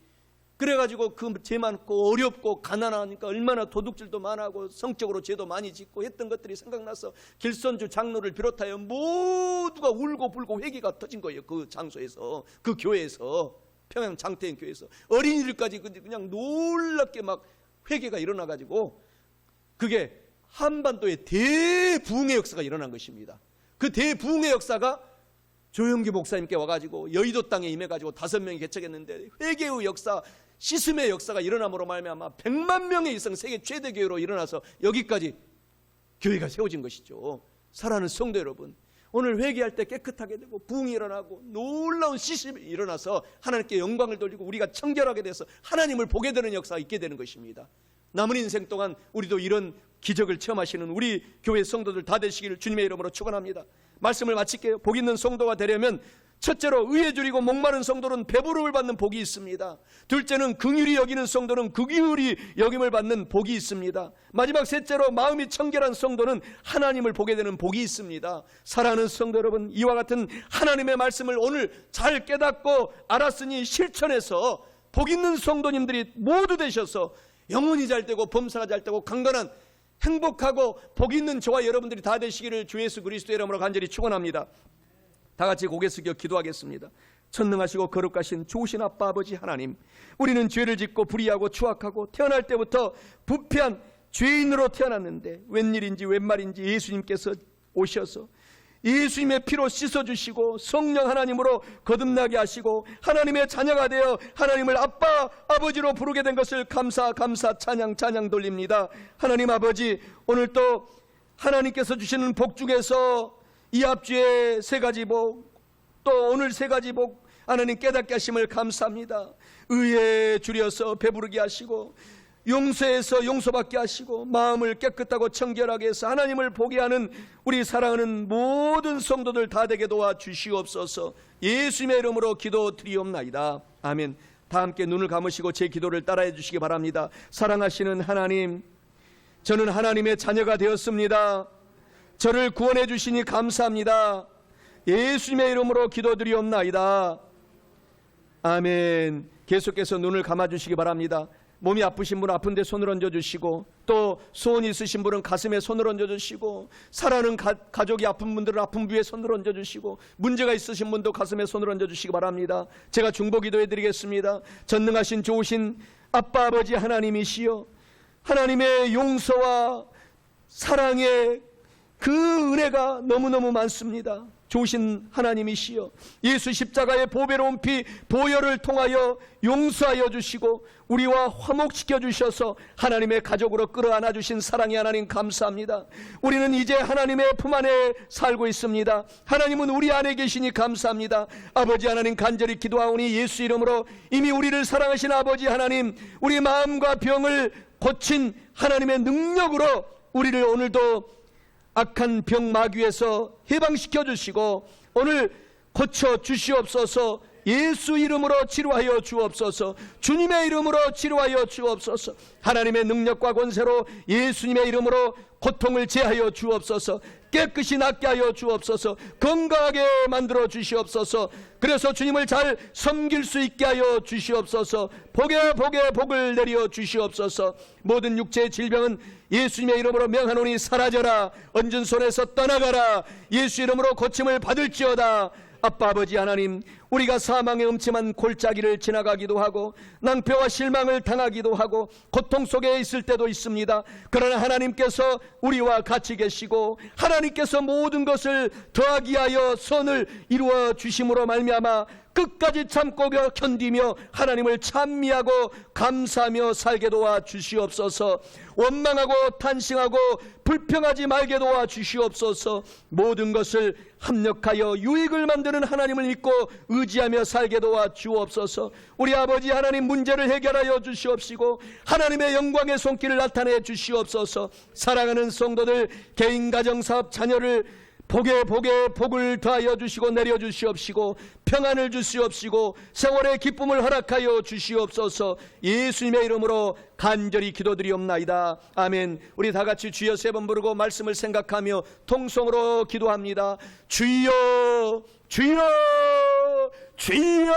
S1: 그래가지고 그 죄 많고 어렵고 가난하니까 얼마나 도둑질도 많아하고 성적으로 죄도 많이 짓고 했던 것들이 생각나서 길선주 장로를 비롯하여 모두가 울고 불고 회개가 터진 거예요. 그 장소에서, 그 교회에서, 평양 장태인 교회에서 어린이들까지 그냥 놀랍게 막 회개가 일어나가지고, 그게 한반도의 대부흥의 역사가 일어난 것입니다. 그 대부흥의 역사가 조영기 목사님께 와가지고 여의도 땅에 임해가지고 5명이 개척했는데, 회개의 역사, 시스의 역사가 일어남으로 말미암아 100만 명의 이상 세계 최대 교회로 일어나서 여기까지 교회가 세워진 것이죠. 사랑하는 성도 여러분, 오늘 회개할 때 깨끗하게 되고 부흥이 일어나고 놀라운 시스템이 일어나서 하나님께 영광을 돌리고 우리가 청결하게 돼서 하나님을 보게 되는 역사가 있게 되는 것입니다. 남은 인생 동안 우리도 이런 기적을 체험하시는 우리 교회 성도들 다 되시기를 주님의 이름으로 축원합니다. 말씀을 마칠게요. 복 있는 성도가 되려면 첫째로 의에 줄이고 목마른 성도는 배부름을 받는 복이 있습니다. 둘째는 긍휼히 여기는 성도는 극휼히 여김을 받는 복이 있습니다. 마지막 셋째로 마음이 청결한 성도는 하나님을 보게 되는 복이 있습니다. 사랑하는 성도 여러분, 이와 같은 하나님의 말씀을 오늘 잘 깨닫고 알았으니 실천해서 복 있는 성도님들이 모두 되셔서 영혼이 잘 되고 범사가 잘 되고 강건한 행복하고 복 있는 저와 여러분들이 다 되시기를 주 예수 그리스도의 이름으로 간절히 축원합니다. 다 같이 고개 숙여 기도하겠습니다. 전능하시고 거룩하신 좋으신 아빠 아버지 하나님, 우리는 죄를 짓고 불의하고 추악하고 태어날 때부터 부패한 죄인으로 태어났는데 웬일인지 웬말인지 예수님께서 오셔서 예수님의 피로 씻어주시고 성령 하나님으로 거듭나게 하시고 하나님의 자녀가 되어 하나님을 아빠 아버지로 부르게 된 것을 감사 찬양 돌립니다. 하나님 아버지, 오늘 또 하나님께서 주시는 복 중에서 이 앞주에 3가지 복, 또 오늘 3가지 복 하나님 깨닫게 하심을 감사합니다. 의에 줄여서 배부르게 하시고 용서해서 용서받게 하시고 마음을 깨끗하고 청결하게 해서 하나님을 보게 하는 우리 사랑하는 모든 성도들 다 되게 도와주시옵소서. 예수님의 이름으로 기도드리옵나이다. 아멘. 다 함께 눈을 감으시고 제 기도를 따라해 주시기 바랍니다. 사랑하시는 하나님, 저는 하나님의 자녀가 되었습니다. 저를 구원해 주시니 감사합니다. 예수님의 이름으로 기도드리옵나이다. 아멘. 계속해서 눈을 감아주시기 바랍니다. 몸이 아프신 분은 아픈데 손을 얹어주시고, 또 소원이 있으신 분은 가슴에 손을 얹어주시고, 사랑하는 가족이 아픈 분들은 아픈 부위에 손을 얹어주시고, 문제가 있으신 분도 가슴에 손을 얹어주시기 바랍니다. 제가 중보 기도해드리겠습니다. 전능하신 좋으신 아빠 아버지 하나님이시여, 하나님의 용서와 사랑의 그 은혜가 너무너무 많습니다. 좋으신 하나님이시여, 예수 십자가의 보배로운 피 보혈을 통하여 용서하여 주시고 우리와 화목시켜 주셔서 하나님의 가족으로 끌어안아 주신 사랑의 하나님 감사합니다. 우리는 이제 하나님의 품 안에 살고 있습니다. 하나님은 우리 안에 계시니 감사합니다. 아버지 하나님, 간절히 기도하오니 예수 이름으로 이미 우리를 사랑하신 아버지 하나님, 우리 마음과 병을 고친 하나님의 능력으로 우리를 오늘도 악한 병 마귀에서 해방시켜 주시고 오늘 고쳐 주시옵소서. 예수 이름으로 치료하여 주옵소서. 주님의 이름으로 치료하여 주옵소서. 하나님의 능력과 권세로 예수님의 이름으로 고통을 제하여 주옵소서. 깨끗이 낫게 하여 주옵소서. 건강하게 만들어 주시옵소서. 그래서 주님을 잘 섬길 수 있게 하여 주시옵소서. 복에 복을 내려 주시옵소서. 모든 육체의 질병은 예수님의 이름으로 명하노니 사라져라. 얹은 손에서 떠나가라. 예수 이름으로 고침을 받을지어다. 아빠 아버지 하나님, 우리가 사망의 음침한 골짜기를 지나가기도 하고 낭패와 실망을 당하기도 하고 고통 속에 있을 때도 있습니다. 그러나 하나님께서 우리와 같이 계시고 하나님께서 모든 것을 더하기 위하여 선을 이루어 주심으로 말미암아 끝까지 참고 견디며 하나님을 찬미하고 감사하며 살게 도와 주시옵소서. 원망하고 탄식하고 불평하지 말게 도와 주시옵소서. 모든 것을 합력하여 유익을 만드는 하나님을 믿고 의지하며 살게 도와 주옵소서. 우리 아버지 하나님, 문제를 해결하여 주시옵시고 하나님의 영광의 손길을 나타내 주시옵소서. 사랑하는 성도들, 개인 가정 사업 자녀를 복에 복을 더하여 주시고 내려 주시옵시고 평안을 주시옵시고 세월의 기쁨을 허락하여 주시옵소서. 예수님의 이름으로 간절히 기도드리옵나이다. 아멘. 우리 다 같이 주여 3번 부르고 말씀을 생각하며 통성으로 기도합니다. 주여 주여 주여.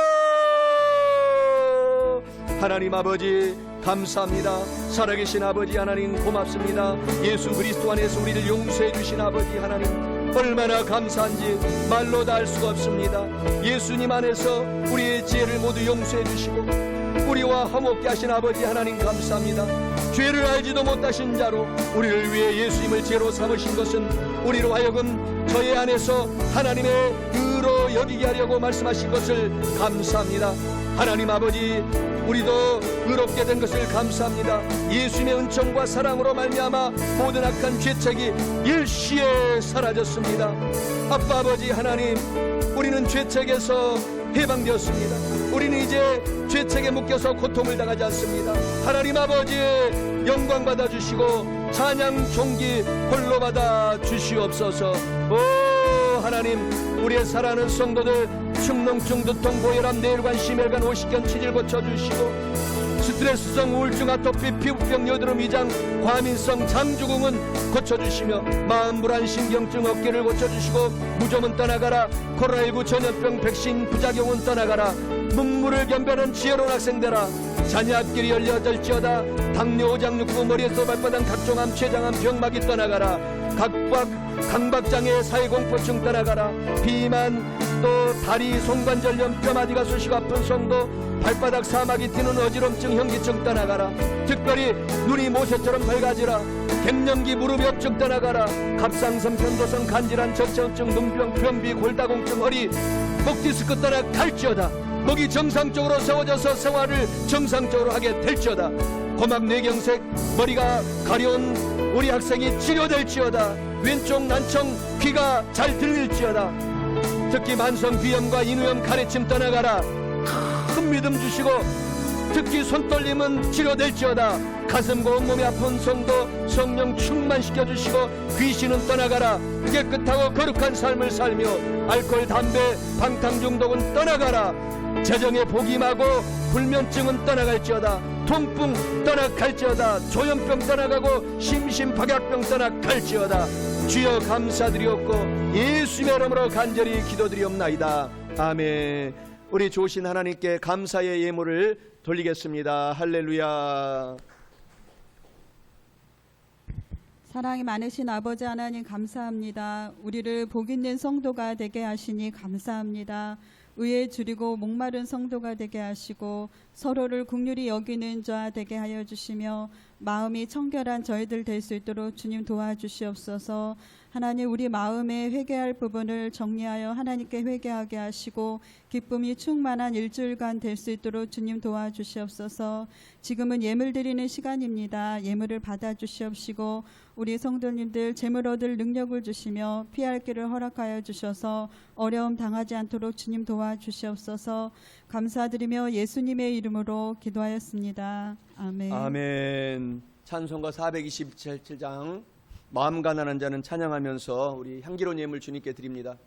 S1: 하나님 아버지 감사합니다. 살아계신 아버지 하나님 고맙습니다. 예수 그리스도 안에서 우리를 용서해 주신 아버지 하나님 얼마나 감사한지 말로 다 할 수가 없습니다. 예수님 안에서 우리의 죄를 모두 용서해 주시고 우리와 화목케 하신 아버지 하나님 감사합니다. 죄를 알지도 못하신 자로 우리를 위해 예수님을 죄로 삼으신 것은 우리로 하여금 저의 안에서 하나님의 의로 여기게 하려고 말씀하신 것을 감사합니다. 하나님 아버지, 우리도 의롭게 된 것을 감사합니다. 예수님의 은총과 사랑으로 말미암아 모든 악한 죄책이 일시에 사라졌습니다. 아빠 아버지 하나님, 우리는 죄책에서 해방되었습니다. 우리는 이제 죄책에 묶여서 고통을 당하지 않습니다. 하나님 아버지 영광 받아주시고 찬양 존귀 홀로 받아 주시옵소서. 오 하나님, 우리의 사랑하는 성도들 충농증, 두통, 고혈압, 뇌혈관, 심혈관, 오십견, 치질 고쳐주시고 스트레스성 우울증, 아토피, 피부병, 여드름, 위장, 과민성, 장주궁은 고쳐주시며 마음 불안, 신경증, 어깨를 고쳐주시고 무좀은 떠나가라. 코로나19 전염병 백신 부작용은 떠나가라. 문무를 겸비하는 지혜로운 학생들아, 자녀 앞길이 열려질지어다. 당뇨, 오장육부, 머리에서 발바닥 각종 암, 췌장암, 병막이 떠나가라. 강박장애, 사회공포증 떠나가라. 비만, 또 다리, 손관절염, 뼈마디가 쑤시고 아픈 성도, 발바닥 사막이 튀는 어지럼증, 현기증 떠나가라. 특별히 눈이 모세처럼 밝아지라. 갱년기, 무릎 염증 떠나가라. 갑상선, 편도선, 간질환, 전체온증, 눈병, 변비, 골다공증, 허리, 목 디스크 떠나갈지어다. 목이 정상적으로 세워져서 생활을 정상적으로 하게 될지어다. 고막 뇌경색, 머리가 가려운 우리 학생이 치료될지어다. 왼쪽 난청, 귀가 잘 들릴지어다. 특히 만성 비염과 인후염, 가래침 떠나가라. 큰 믿음 주시고 특히 손떨림은 치료될지어다. 가슴과 온몸이 아픈 성도 성령 충만시켜 주시고 귀신은 떠나가라. 깨끗하고 거룩한 삶을 살며 알코올, 담배, 방탕 중독은 떠나가라. 재정에 복임하고 불면증은 떠나갈지어다. 통풍 떠나갈지어다. 조현병 떠나가고 심신박약병 떠나갈지어다. 주여 감사드리옵고 예수님의 이름으로 간절히 기도드리옵나이다. 아멘. 우리 좋으신 하나님께 감사의 예물을 돌리겠습니다. 할렐루야.
S3: 사랑이 많으신 아버지 하나님 감사합니다. 우리를 복 있는 성도가 되게 하시니 감사합니다. 의에 줄이고 목마른 성도가 되게 하시고 서로를 긍휼히 여기는 자 되게 하여 주시며 마음이 청결한 저희들 될 수 있도록 주님 도와주시옵소서. 하나님, 우리 마음에 회개할 부분을 정리하여 하나님께 회개하게 하시고 기쁨이 충만한 일주일간 될 수 있도록 주님 도와주시옵소서. 지금은 예물 드리는 시간입니다. 예물을 받아주시옵시고 우리 성도님들 재물 얻을 능력을 주시며 피할 길을 허락하여 주셔서 어려움 당하지 않도록 주님 도와주시옵소서. 감사드리며 예수님의 이름으로 기도하였습니다. 아멘.
S1: 아멘. 찬송가 427장 마음 가난한 자는 찬양하면서 우리 향기로운 예물 주님께 드립니다.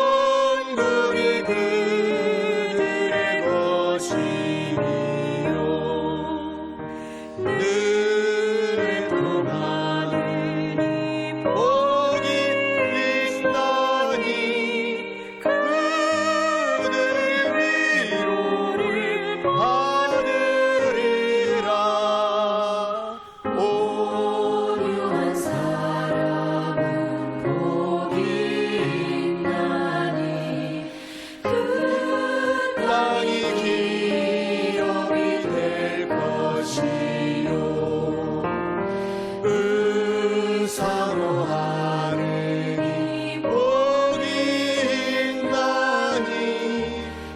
S2: 천국이 그들의 것이며
S1: 땅이 기업이 될 것이요 은사로 하느니 복이 있나니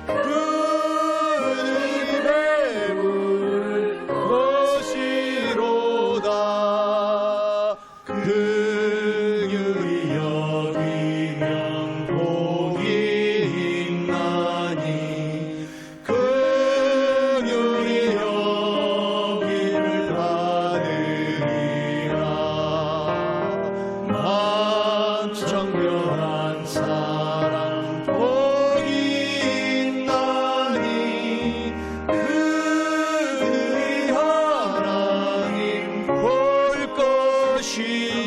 S1: 그들이 배부를 것이로다 긍휼히 여기면 복이 있나니 긍휼히 여김을 받으리라 만청결한 사람 복이 있나니 그들이 하나님 볼 것이